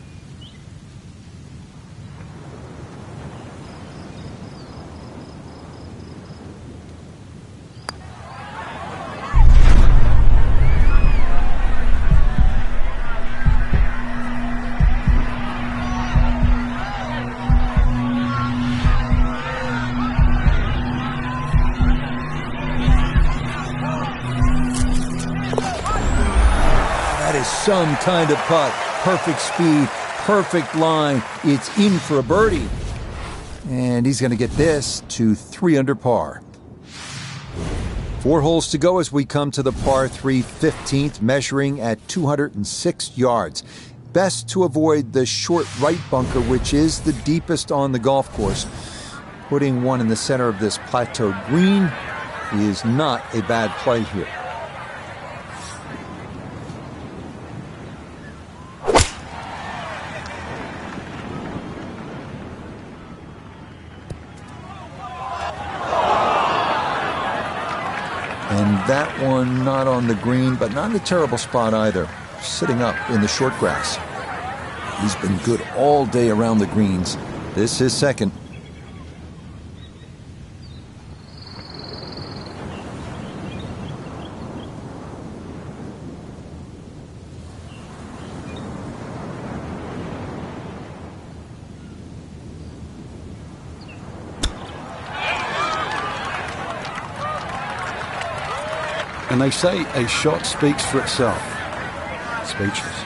Some kind of putt. Perfect speed, perfect line. It's in for a birdie. And he's going to get this to 3 under par. 4 holes to go as we come to the par 3 15th, measuring at 206 yards. Best to avoid the short right bunker, which is the deepest on the golf course. Putting one in the center of this plateaued green is not a bad play here. And that one not on the green, but not in a terrible spot either. Sitting up in the short grass. He's been good all day around the greens. This is second. And they say a shot speaks for itself. Speechless.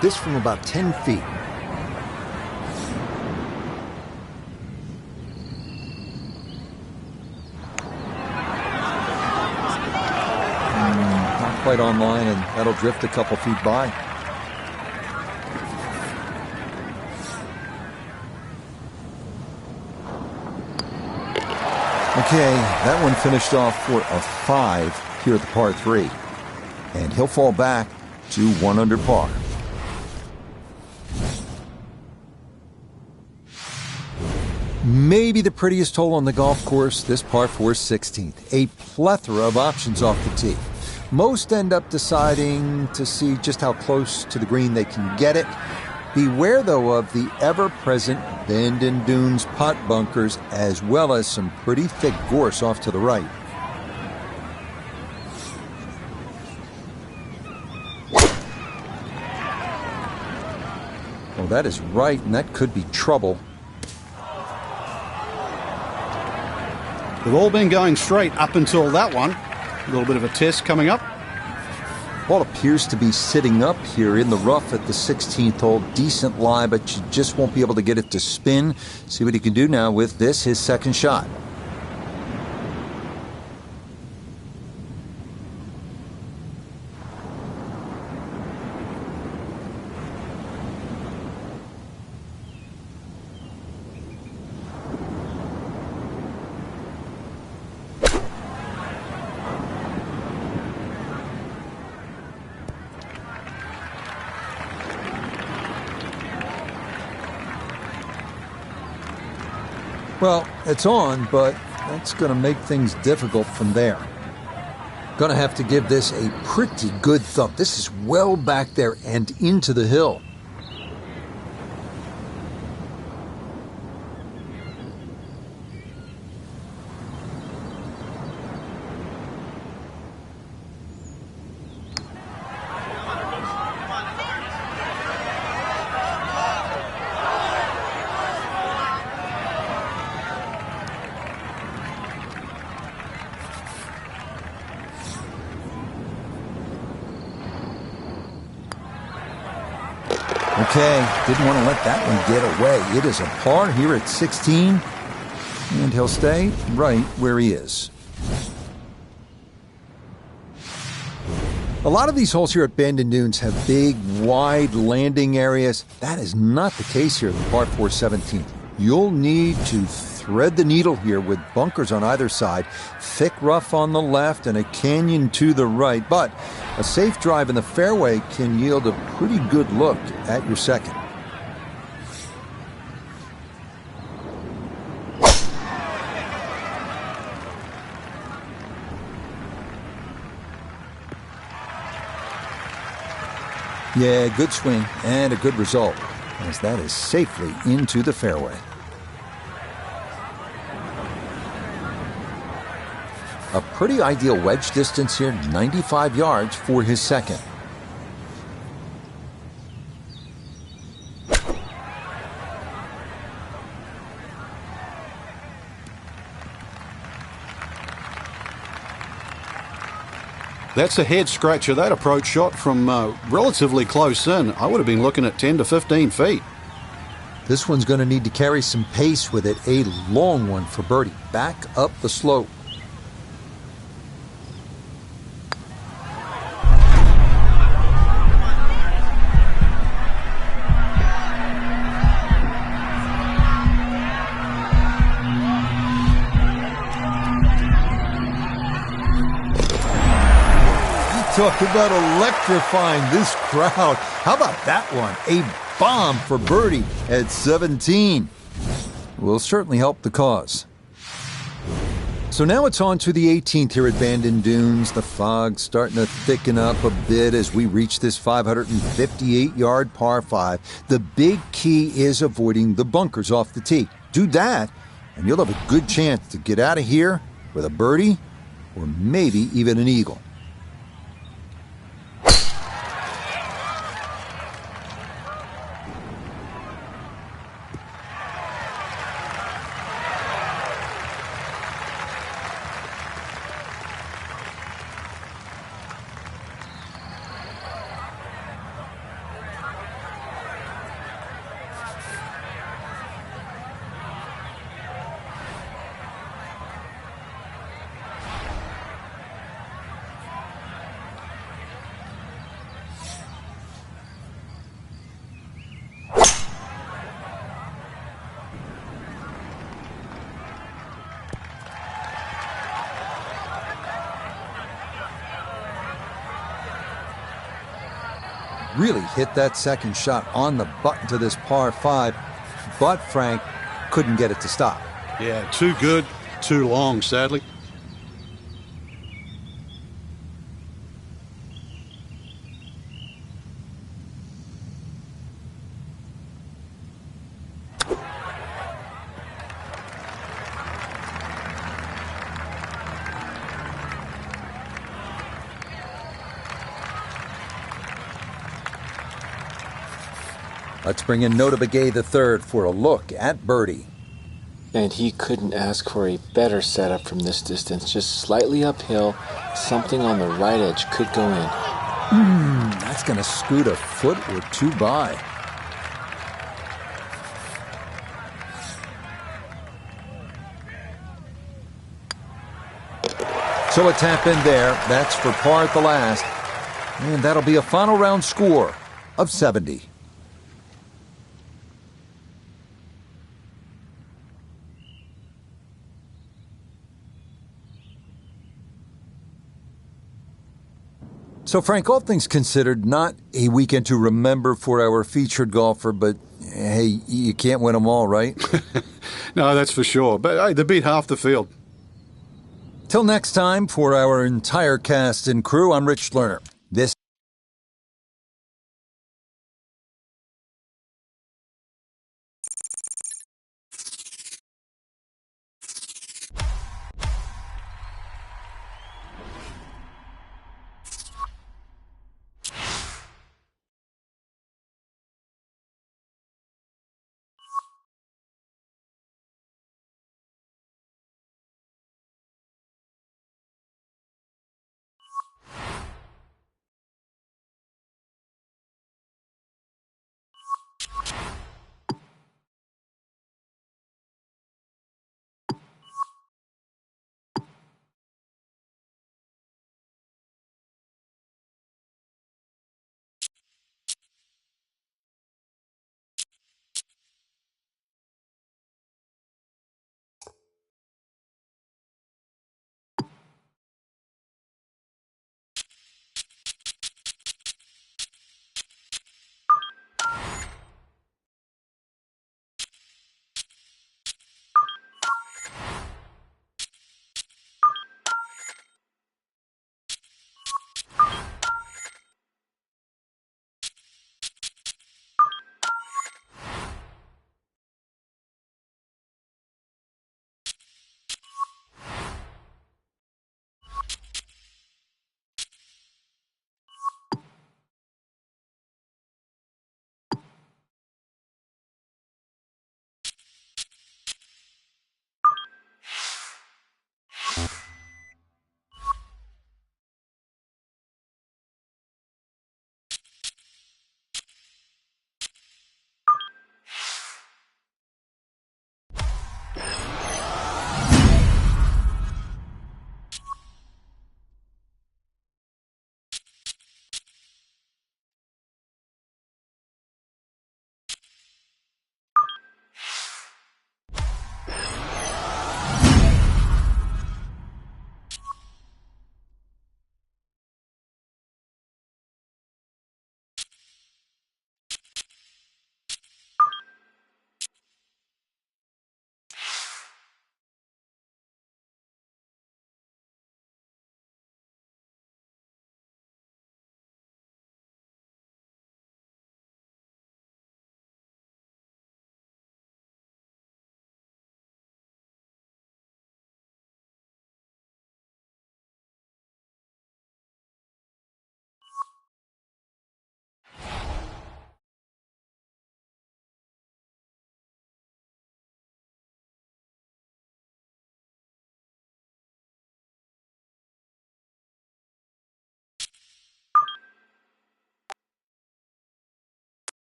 This from about 10 feet. Not quite on line, and that'll drift a couple feet by. Okay, that one finished off for a 5 here at the par 3. And he'll fall back to 1 under par. Maybe the prettiest hole on the golf course, this par 4 16th. A plethora of options off the tee. Most end up deciding to see just how close to the green they can get it. Beware, though, of the ever-present bend and dunes pot bunkers, as well as some pretty thick gorse off to the right. Oh, that is right, and that could be trouble. They've all been going straight up until that one. A little bit of a test coming up. Ball appears to be sitting up here in the rough at the 16th hole. Decent lie, but you just won't be able to get it to spin. See what he can do now with this, his second shot. Well, it's on, but that's going to make things difficult from there. Going to have to give this a pretty good thump. This is well back there and into the hill. Okay, didn't want to let that one get away. It is a par here at 16, and he'll stay right where he is. A lot of these holes here at Bend and Dunes have big, wide landing areas. That is not the case here at the par 4 17th. You'll need to thread the needle here with bunkers on either side, thick rough on the left, and a canyon to the right. But a safe drive in the fairway can yield a pretty good look at your second. Yeah, good swing and a good result, as that is safely into the fairway. A pretty ideal wedge distance here, 95 yards for his second. That's a head scratcher. That approach shot from relatively close in. I would have been looking at 10 to 15 feet. This one's going to need to carry some pace with it. A long one for birdie. Back up the slope. Talk about electrifying this crowd. How about that one? A bomb for birdie at 17. Will certainly help the cause. So now it's on to the 18th here at Bandon Dunes. The fog's starting to thicken up a bit as we reach this 558-yard par 5. The big key is avoiding the bunkers off the tee. Do that, and you'll have a good chance to get out of here with a birdie or maybe even an eagle. Really hit that second shot on the button to this par 5, but Frank couldn't get it to stop. Yeah, too good, too long, sadly. Let's bring in Nota Begay III for a look at birdie. And he couldn't ask for a better setup from this distance. Just slightly uphill, something on the right edge could go in. That's going to scoot a foot or two by. So a tap in there. That's for par at the last. And that'll be a final round score of 70. So, Frank, all things considered, not a weekend to remember for our featured golfer, but, hey, you can't win them all, right? No, that's for sure. But, hey, they beat half the field. Till next time, for our entire cast and crew, I'm Rich Lerner. This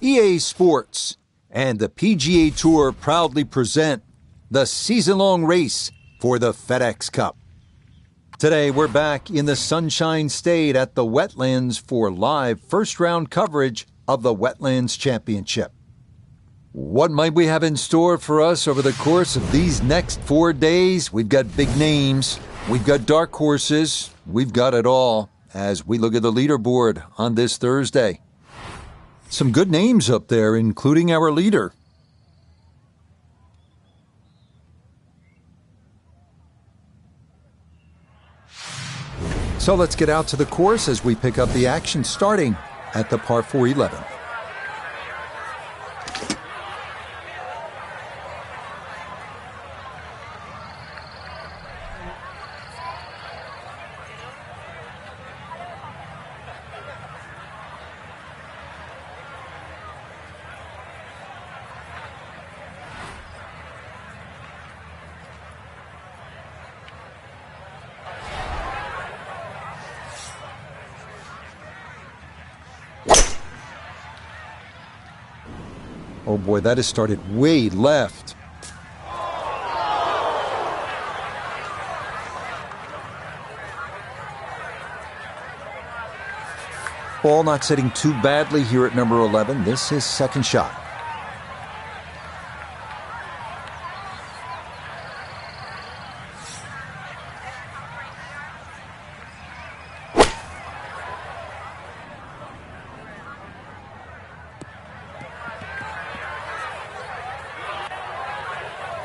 EA Sports and the PGA Tour proudly present the season-long race for the FedEx Cup. Today, we're back in the Sunshine State at the Wetlands for live first-round coverage of the Wetlands Championship. What might we have in store for us over the course of these next 4 days? We've got big names, we've got dark horses, we've got it all as we look at the leaderboard on this Thursday. Some good names up there, including our leader. So let's get out to the course as we pick up the action starting at the par 4 11. Oh boy, that has started way left. Ball not sitting too badly here at number 11. This is second shot.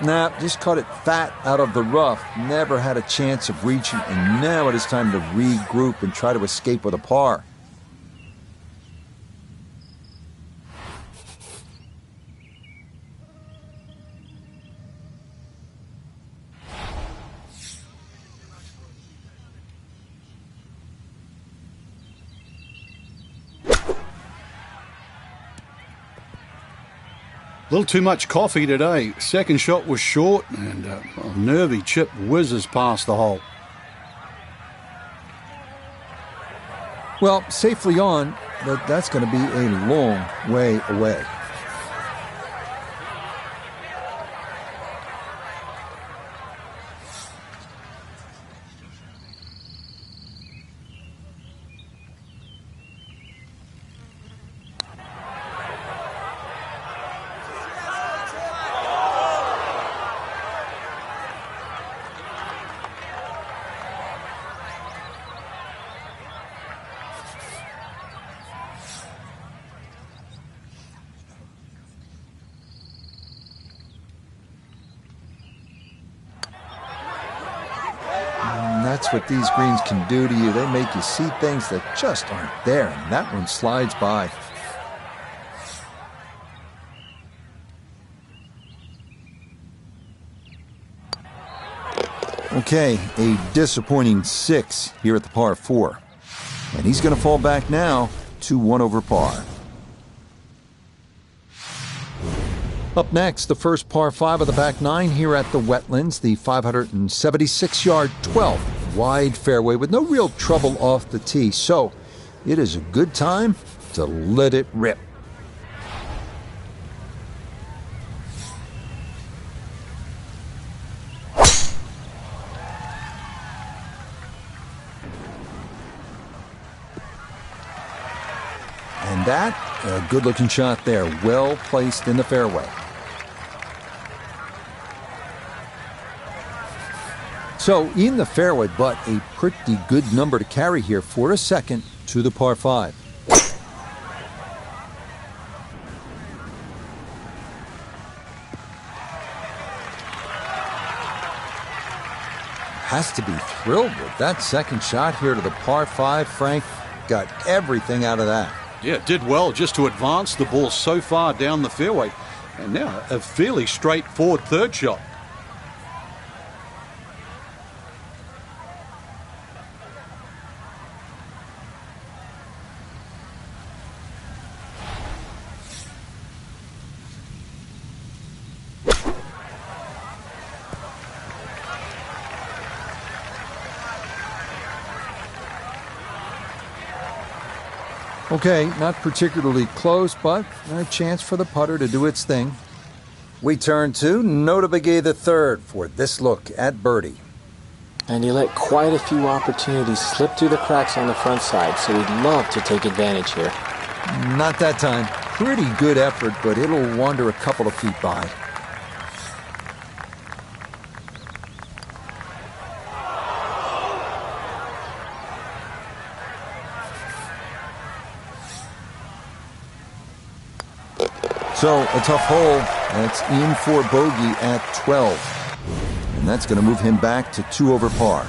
Nah, just caught it fat out of the rough. Never had a chance of reaching, and now it is time to regroup and try to escape with a par. A little too much coffee today. Second shot was short, and a nervy chip whizzes past the hole. Well, safely on, but that's going to be a long way away. That's what these greens can do to you. They make you see things that just aren't there, and that one slides by. Okay, a disappointing 6 here at the par 4. And he's going to fall back now to 1 over par. Up next, the first par 5 of the back 9 here at the Wetlands, the 576-yard 12th wide fairway with no real trouble off the tee. So it is a good time to let it rip. And that, a good-looking shot there, well placed in the fairway. So in the fairway, but a pretty good number to carry here for a second to the par 5. Has to be thrilled with that second shot here to the par 5, Frank. Got everything out of that. Yeah, did well just to advance the ball so far down the fairway. And now a fairly straightforward third shot. Okay, not particularly close, but a chance for the putter to do its thing. We turn to Nota Begay III for this look at birdie. And he let quite a few opportunities slip through the cracks on the front side, so he'd love to take advantage here. Not that time. Pretty good effort, but it'll wander a couple of feet by. So, a tough hole. That's in for bogey at 12. And that's going to move him back to 2 over par.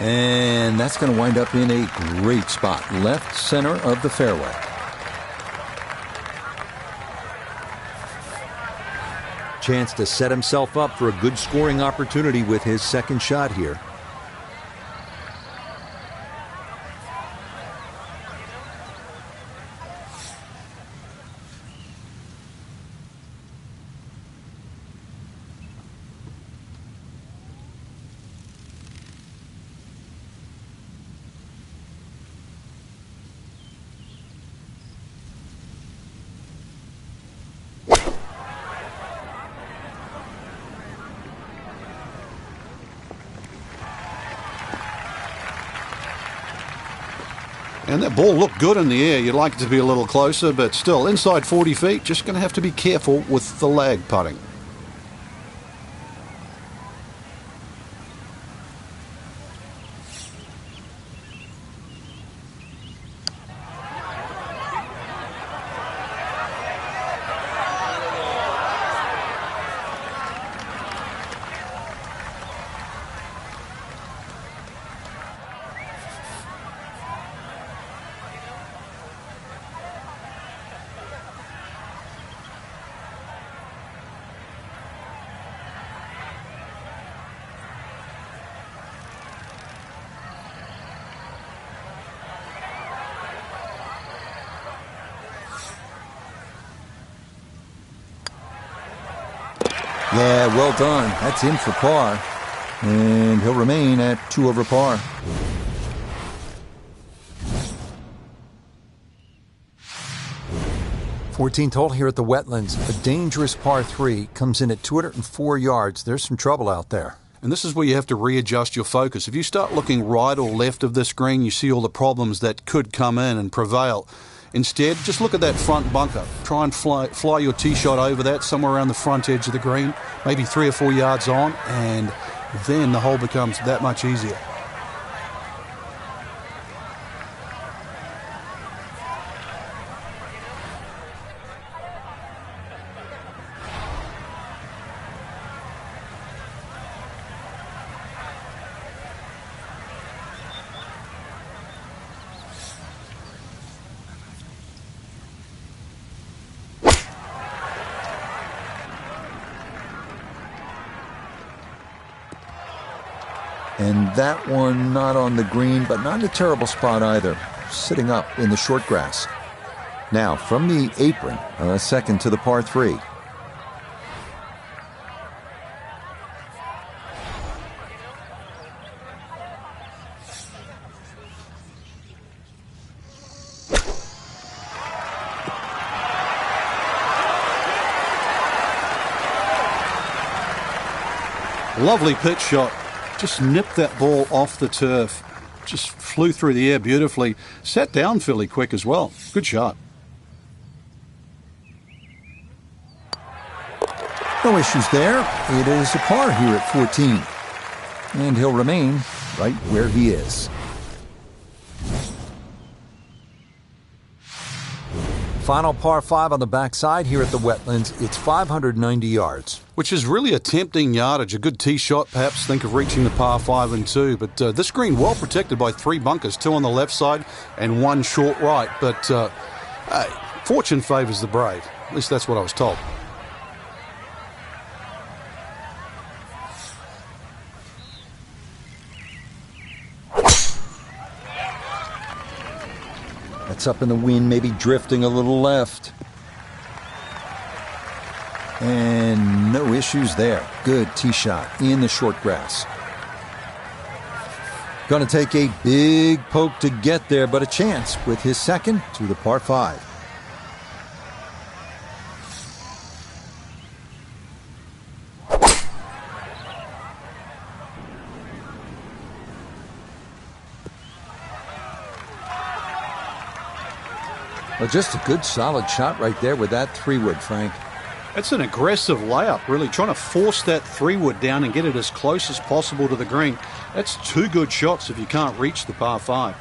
And that's going to wind up in a great spot, left center of the fairway. Chance to set himself up for a good scoring opportunity with his second shot here. And that ball looked good in the air. You'd like it to be a little closer, but still, inside 40 feet, just going to have to be careful with the lag putting. Yeah, well done. That's in for par. And he'll remain at 2 over par. Fourteenth hole here at the Wetlands. A dangerous par 3 comes in at 204 yards. There's some trouble out there. And this is where you have to readjust your focus. If you start looking right or left of this green, you see all the problems that could come in and prevail. Instead, just look at that front bunker. Try and fly your tee shot over that, somewhere around the front edge of the green, maybe 3 or 4 yards on, and then the hole becomes that much easier. And that one not on the green, but not in a terrible spot either, sitting up in the short grass. Now, from the apron, a second to the par 3. Lovely pitch shot. Just nipped that ball off the turf. Just flew through the air beautifully. Sat down fairly quick as well. Good shot. No issues there. It is a par here at 14. And he'll remain right where he is. Final par 5 on the backside here at the Wetlands. It's 590 yards. Which is really a tempting yardage. A good tee shot, perhaps think of reaching the par 5 and 2. But this green well protected by 3 bunkers, 2 on the left side and 1 short right. But hey, fortune favours the brave. At least that's what I was told. That's up in the wind, maybe drifting a little left. And no issues there. Good tee shot in the short grass. Going to take a big poke to get there, but a chance with his second to the par 5. Well, just a good solid shot right there with that 3-wood, Frank. It's an aggressive layup, really, trying to force that 3-wood down and get it as close as possible to the green. That's 2 good shots if you can't reach the par 5.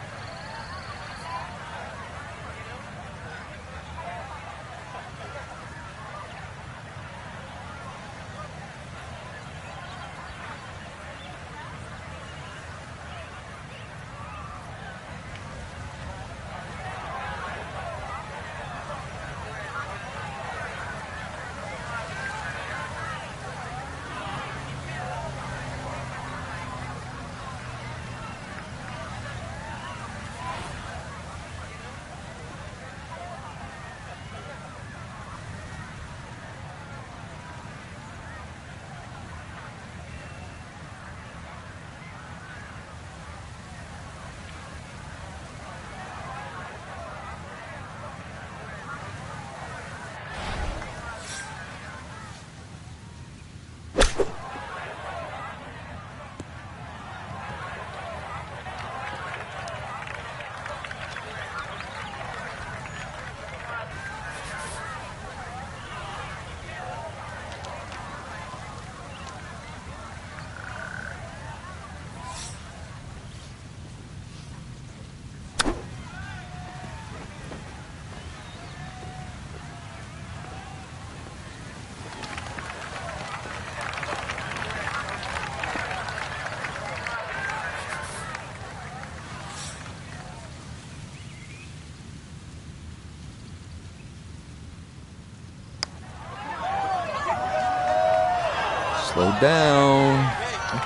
Slow down.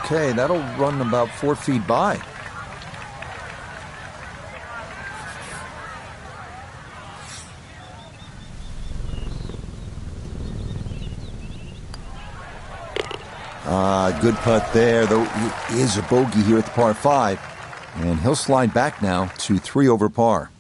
Okay, that'll run about 4 feet by. Good putt there, though it is a bogey here at the par 5. And he'll slide back now to 3 over par.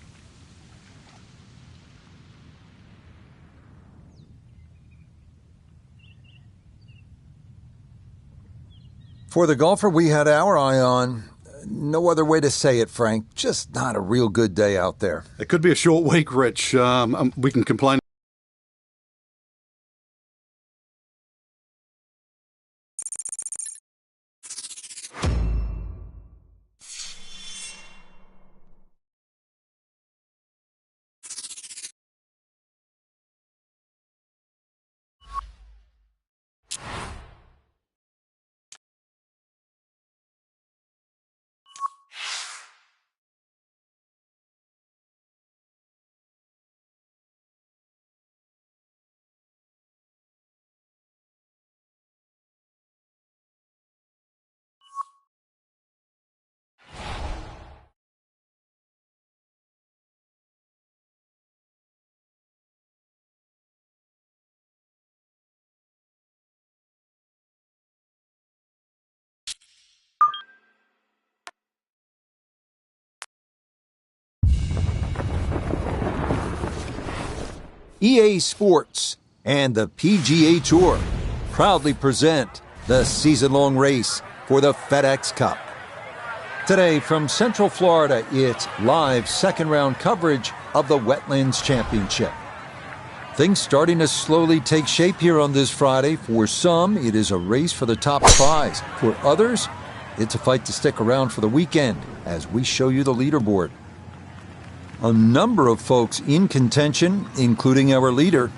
For the golfer we had our eye on, no other way to say it, Frank, just not a real good day out there. It could be a short week, Rich. We can complain. EA Sports and the PGA Tour proudly present the season-long race for the FedEx Cup. Today from Central Florida, it's live second-round coverage of the Wetlands Championship. Things starting to slowly take shape here on this Friday. For some, it is a race for the top prize. For others, it's a fight to stick around for the weekend as we show you the leaderboard. A number of folks in contention, including our leader.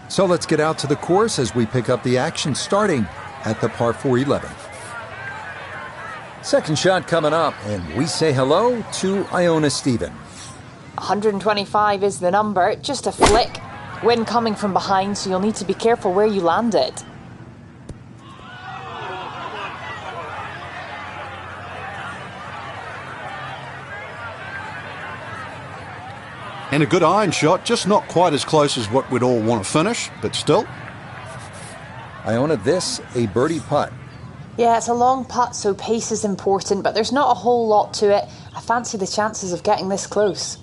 So let's get out to the course as we pick up the action starting at the par 4 11. Second shot coming up, and we say hello to Iona Stephen. 125 is the number, just a flick. Wind coming from behind, so you'll need to be careful where you land it. And a good iron shot, just not quite as close as what we'd all want to finish, but still. Iona, this a birdie putt. Yeah, it's a long putt, so pace is important, but there's not a whole lot to it. I fancy the chances of getting this close.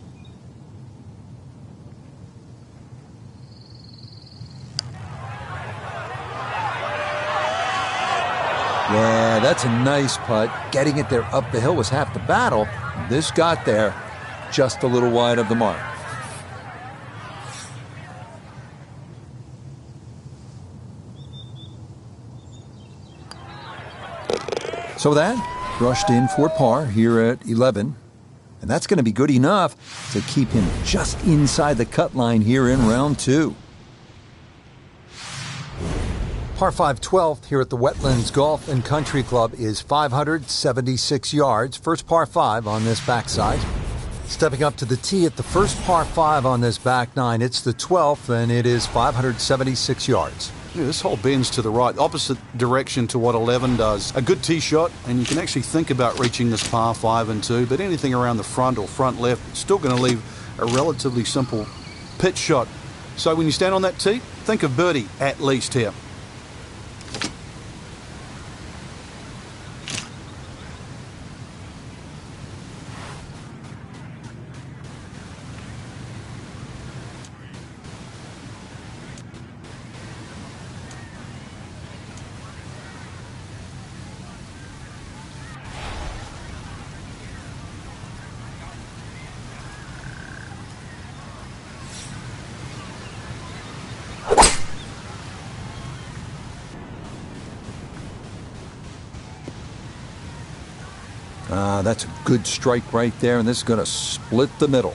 Yeah, that's a nice putt. Getting it there up the hill was half the battle. This got there just a little wide of the mark. So that brushed in for par here at 11. And that's going to be good enough to keep him just inside the cut line here in round 2. Par 5 12th here at the Wetlands Golf and Country Club is 576 yards. First par 5 on this backside. Stepping up to the tee at the first par 5 on this back 9. It's the 12th and it is 576 yards. Yeah, this hole bends to the right, opposite direction to what 11 does. A good tee shot, and you can actually think about reaching this par 5 and 2, but anything around the front or front left, it's still going to leave a relatively simple pitch shot. So when you stand on that tee, think of birdie at least here. That's a good strike right there, and this is going to split the middle.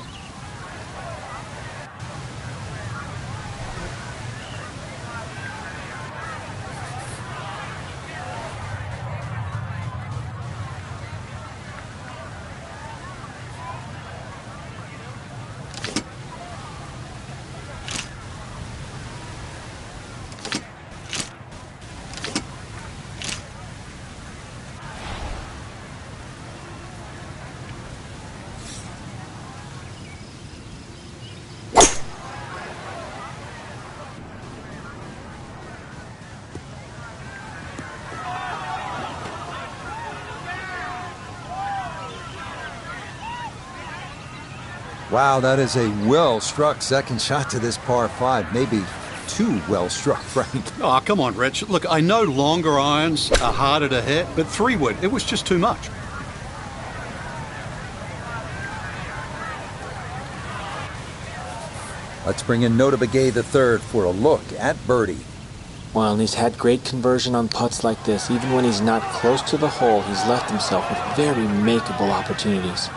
Wow, that is a well-struck second shot to this par 5. Maybe too well-struck, Frank. Oh, come on, Rich. Look, I know longer irons are harder to hit, but 3-wood, it was just too much. Let's bring in Nota Begay III for a look at birdie. Well, and he's had great conversion on putts like this. Even when he's not close to the hole, he's left himself with very makeable opportunities.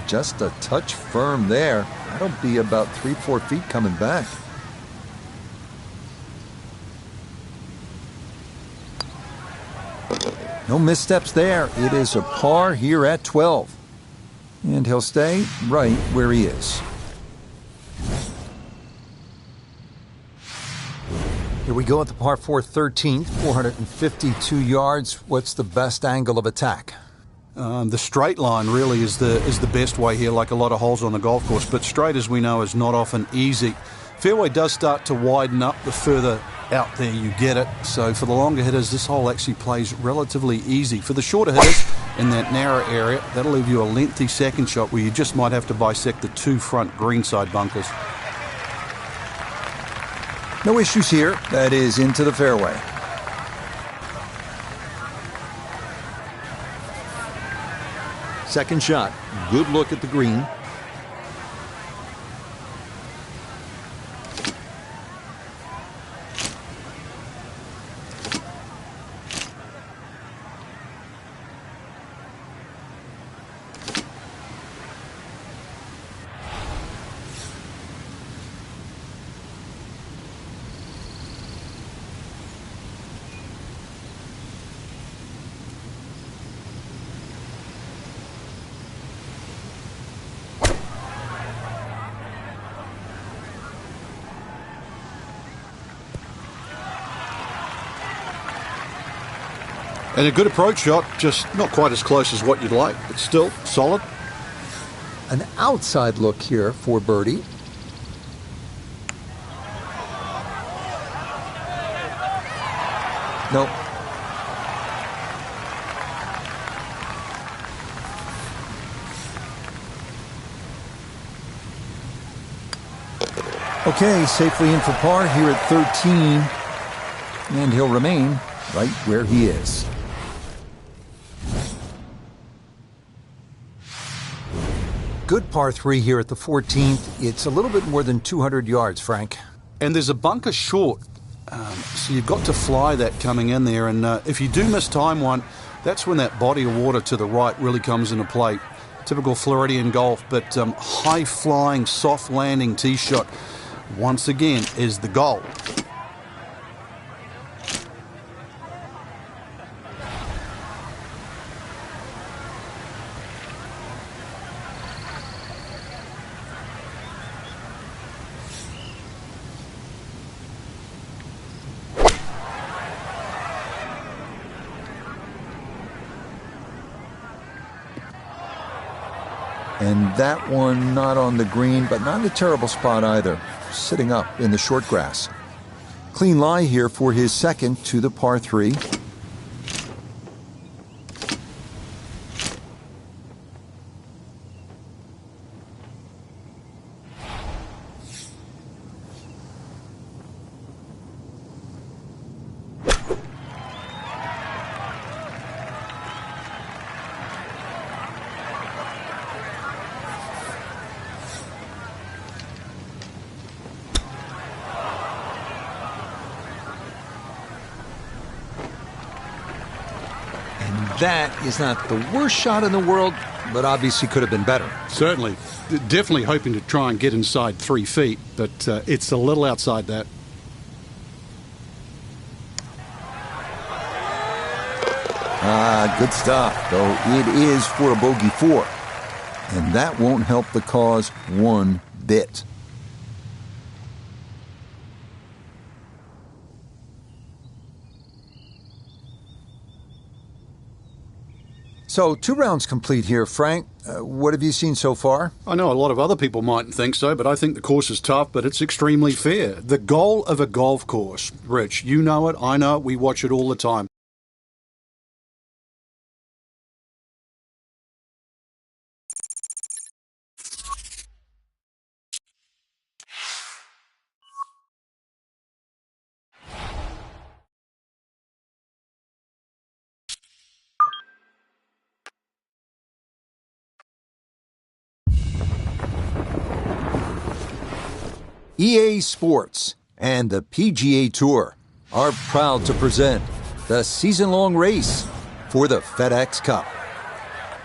Just a touch firm there. That'll be about 3-4 feet coming back. No missteps there. It is a par here at 12. And he'll stay right where he is. Here we go at the par 4 13th, 452 yards. What's the best angle of attack? The straight line really is the best way here, like a lot of holes on the golf course, but straight, as we know, is not often easy. Fairway does start to widen up the further out there you get it, so for the longer hitters, this hole actually plays relatively easy. For the shorter hitters in that narrow area, that'll leave you a lengthy second shot where you just might have to bisect the 2 front greenside bunkers. No issues here. That is into the fairway. Second shot. Good look at the green. And a good approach shot, just not quite as close as what you'd like, but still solid. an outside look here for birdie. Nope. Okay, safely in for par here at 13. And he'll remain right where he is. Good par 3 here at the 14th. It's a little bit more than 200 yards, Frank. And there's a bunker short, so you've got to fly that coming in there. And if you do miss time one, that's when that body of water to the right really comes into play. Typical Floridian golf, but high-flying, soft-landing tee shot, once again, is the goal. And that one not on the green, but not in a terrible spot either, sitting up in the short grass. Clean lie here for his second to the par 3. That is not the worst shot in the world, but obviously could have been better. Certainly. Definitely hoping to try and get inside 3 feet, but it's a little outside that. Good stuff, though it is for a bogey 4. And that won't help the cause one bit. So 2 rounds complete here, Frank. What have you seen so far? I know a lot of other people mightn't think so, but I think the course is tough, but it's extremely fair. The goal of a golf course, Rich, you know it, I know it, we watch it all the time. EA Sports and the PGA Tour are proud to present the season-long race for the FedEx Cup.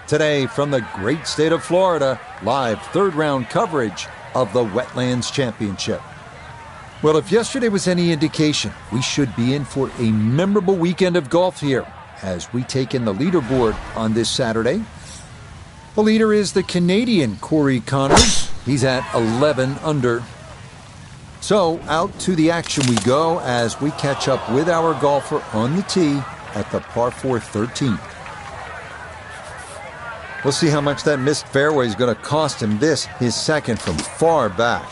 Today, from the great state of Florida, live third-round coverage of the Wetlands Championship. Well, if yesterday was any indication, we should be in for a memorable weekend of golf here as we take in the leaderboard on this Saturday. The leader is the Canadian Corey Connors. He's at 11 under. So, out to the action we go as we catch up with our golfer on the tee at the par 4 13th. We'll see how much that missed fairway is going to cost him this, his second from far back.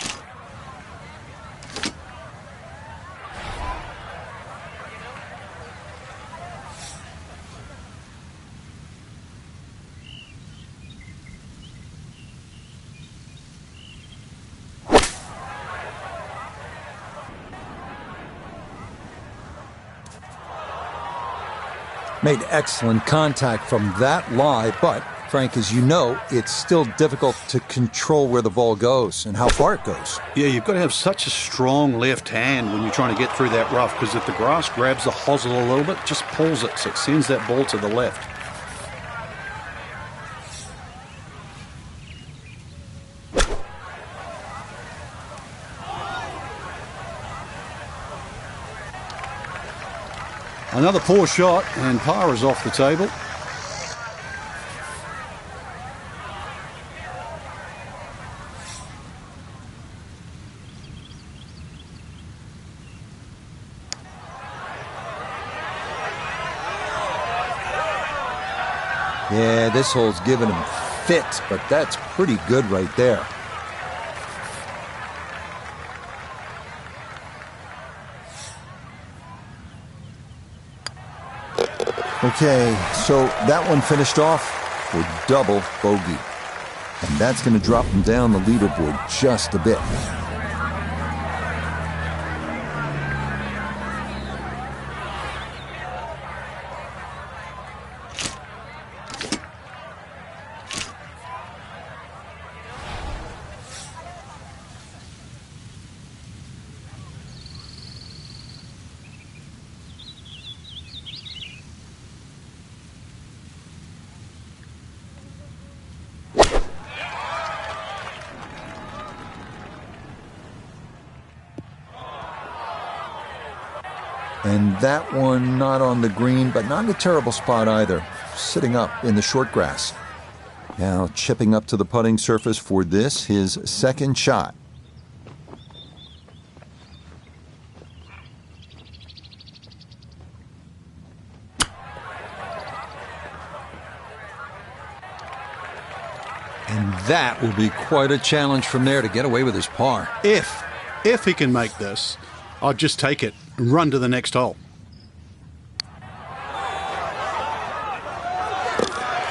Made excellent contact from that lie, but, Frank, as you know, it's still difficult to control where the ball goes and how far it goes. Yeah, you've got to have such a strong left hand when you're trying to get through that rough, because if the grass grabs the hosel a little bit, just pulls it, so it sends that ball to the left. Another poor shot, and par is off the table. Yeah, this hole's given him fit, but that's pretty good right there. Okay, so that one finished off with double bogey. And that's going to drop him down the leaderboard just a bit. And that one not on the green, but not in a terrible spot either, sitting up in the short grass. Now chipping up to the putting surface for this, his second shot. And that will be quite a challenge from there to get away with his par. If he can make this, I'd just take it and run to the next hole.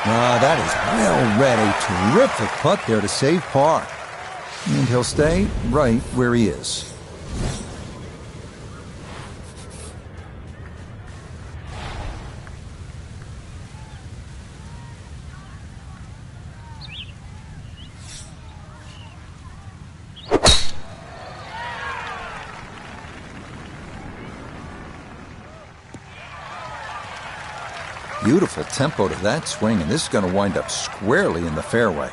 That is well read. A terrific putt there to save par. And he'll stay right where he is. Beautiful tempo to that swing, and this is going to wind up squarely in the fairway.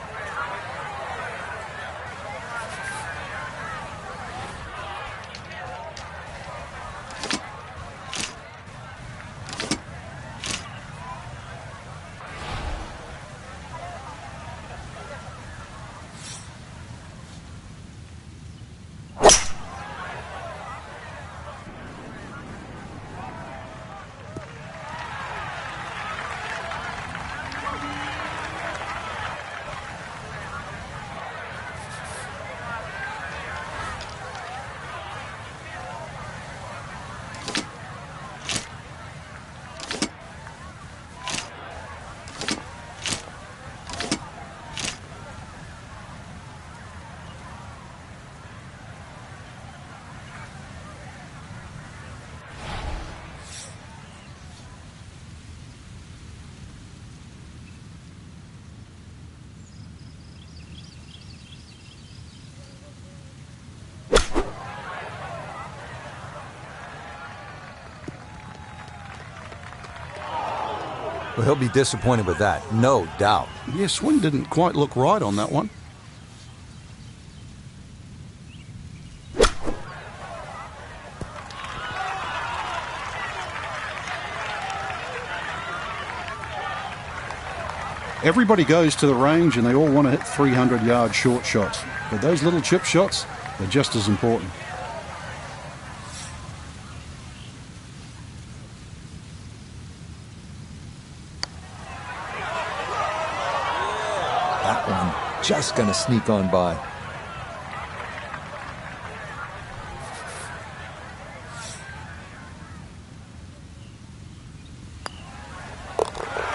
Well, he'll be disappointed with that, no doubt. Yeah, swing didn't quite look right on that one. Everybody goes to the range and they all want to hit 300-yard short shots. But those little chip shots are just as important. That one just going to sneak on by.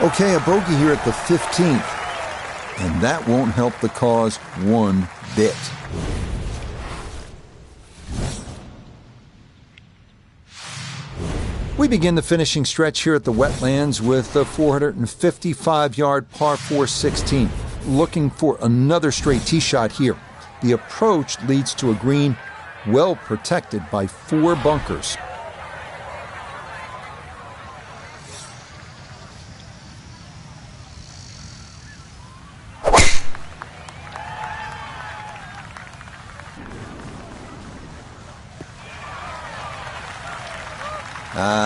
Okay, a bogey here at the 15th. And that won't help the cause one bit. We begin the finishing stretch here at the Wetlands with a 455-yard par 4 16. Looking for another straight tee shot here. The approach leads to a green well protected by 4 bunkers.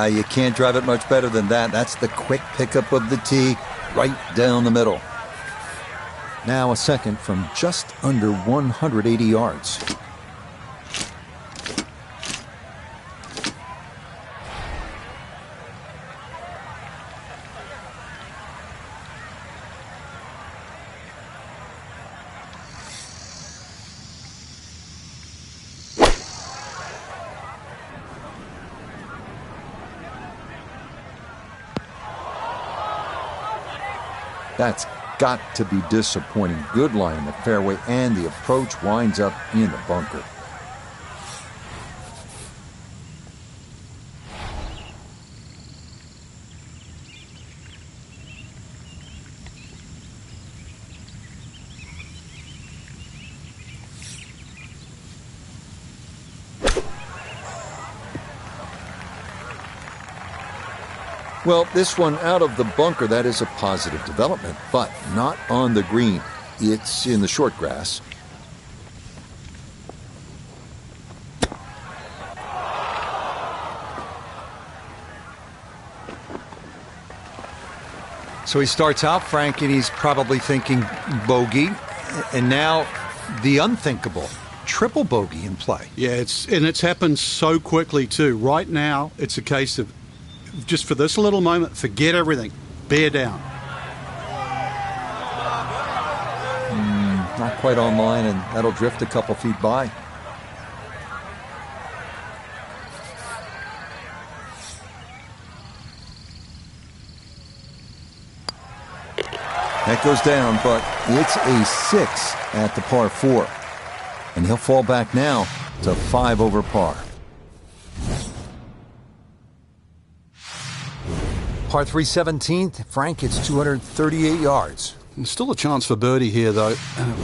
You can't drive it much better than that. That's the quick pickup of the tee right down the middle. Now a second from just under 180 yards. That's got to be disappointing. Good lie in the fairway, and the approach winds up in the bunker. Well, this one out of the bunker, that is a positive development, but not on the green. It's in the short grass. So he starts out, Frank, and he's probably thinking bogey, and now the unthinkable. Triple bogey in play. Yeah, it's happened so quickly too. Right now, it's a case of just for this little moment, forget everything. Bear down. Not quite online, and that'll drift a couple feet by. That goes down, but it's a 6 at the par 4. And he'll fall back now to 5 over par. Par 3 17th, Frank, it's 238 yards. There's still a chance for birdie here, though.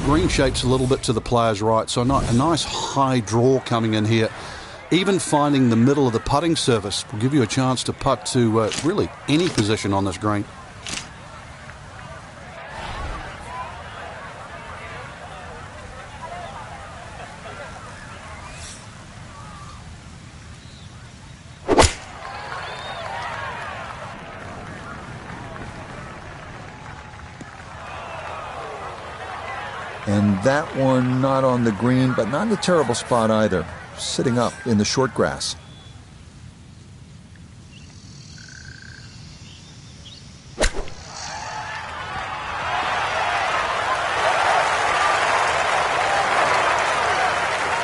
Green shape's a little bit to the player's right, so a nice high draw coming in here. Even finding the middle of the putting surface will give you a chance to putt to really any position on this green. And that one not on the green, but not in a terrible spot either. Sitting up in the short grass.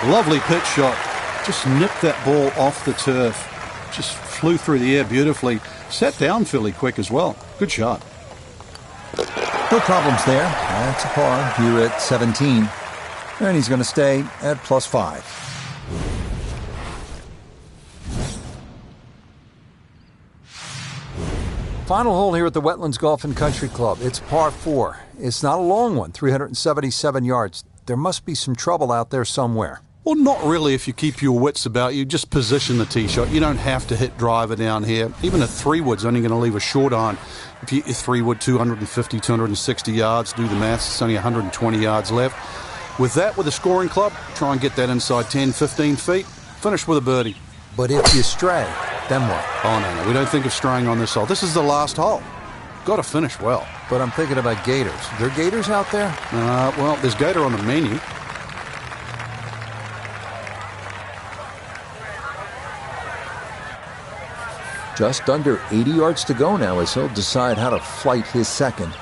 Lovely pitch shot. Just nipped that ball off the turf. Just flew through the air beautifully. Sat down fairly quick as well. Good shot. No problems there. That's a par here at 17. And he's going to stay at +5. Final hole here at the Wetlands Golf and Country Club. It's par 4. It's not a long one, 377 yards. There must be some trouble out there somewhere. Well, not really if you keep your wits about you. Just position the tee shot. You don't have to hit driver down here. Even a 3-wood's only going to leave a short iron. If you hit your 3-wood 250, 260 yards, do the maths, it's only 120 yards left. With that, with a scoring club, try and get that inside 10, 15 feet. Finish with a birdie. But if you stray, then what? Oh, no, we don't think of straying on this hole. This is the last hole. Got to finish well. But I'm thinking about gators. Are there gators out there? Well, there's gator on the menu. Just under 80 yards to go now as he'll decide how to flight his second.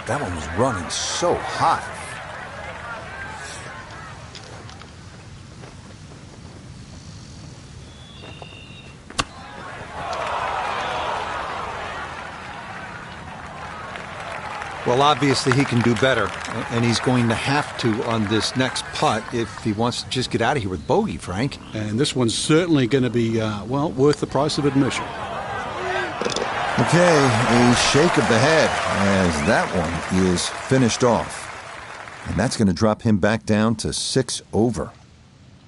That one was running so hot. Well, obviously he can do better, and he's going to have to on this next putt if he wants to just get out of here with bogey, Frank. And this one's certainly going to be, well, worth the price of admission. Okay, a shake of the head as that one is finished off. And that's going to drop him back down to 6 over.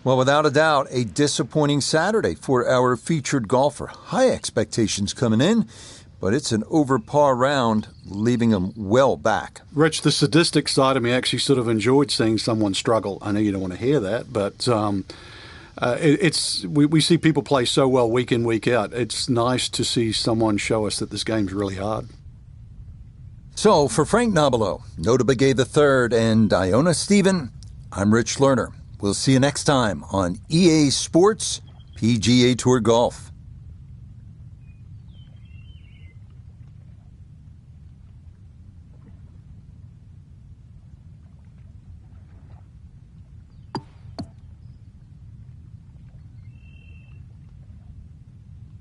Well, without a doubt, a disappointing Saturday for our featured golfer. High expectations coming in, but it's an over par round, leaving him well back. Rich, the sadistic side of me actually sort of enjoyed seeing someone struggle. I know you don't want to hear that, but we see people play so well week in, week out. It's nice to see someone show us that this game's really hard. So, for Frank Nobilo, Nota Begay III, and Iona Stephen, I'm Rich Lerner. We'll see you next time on EA Sports PGA Tour Golf.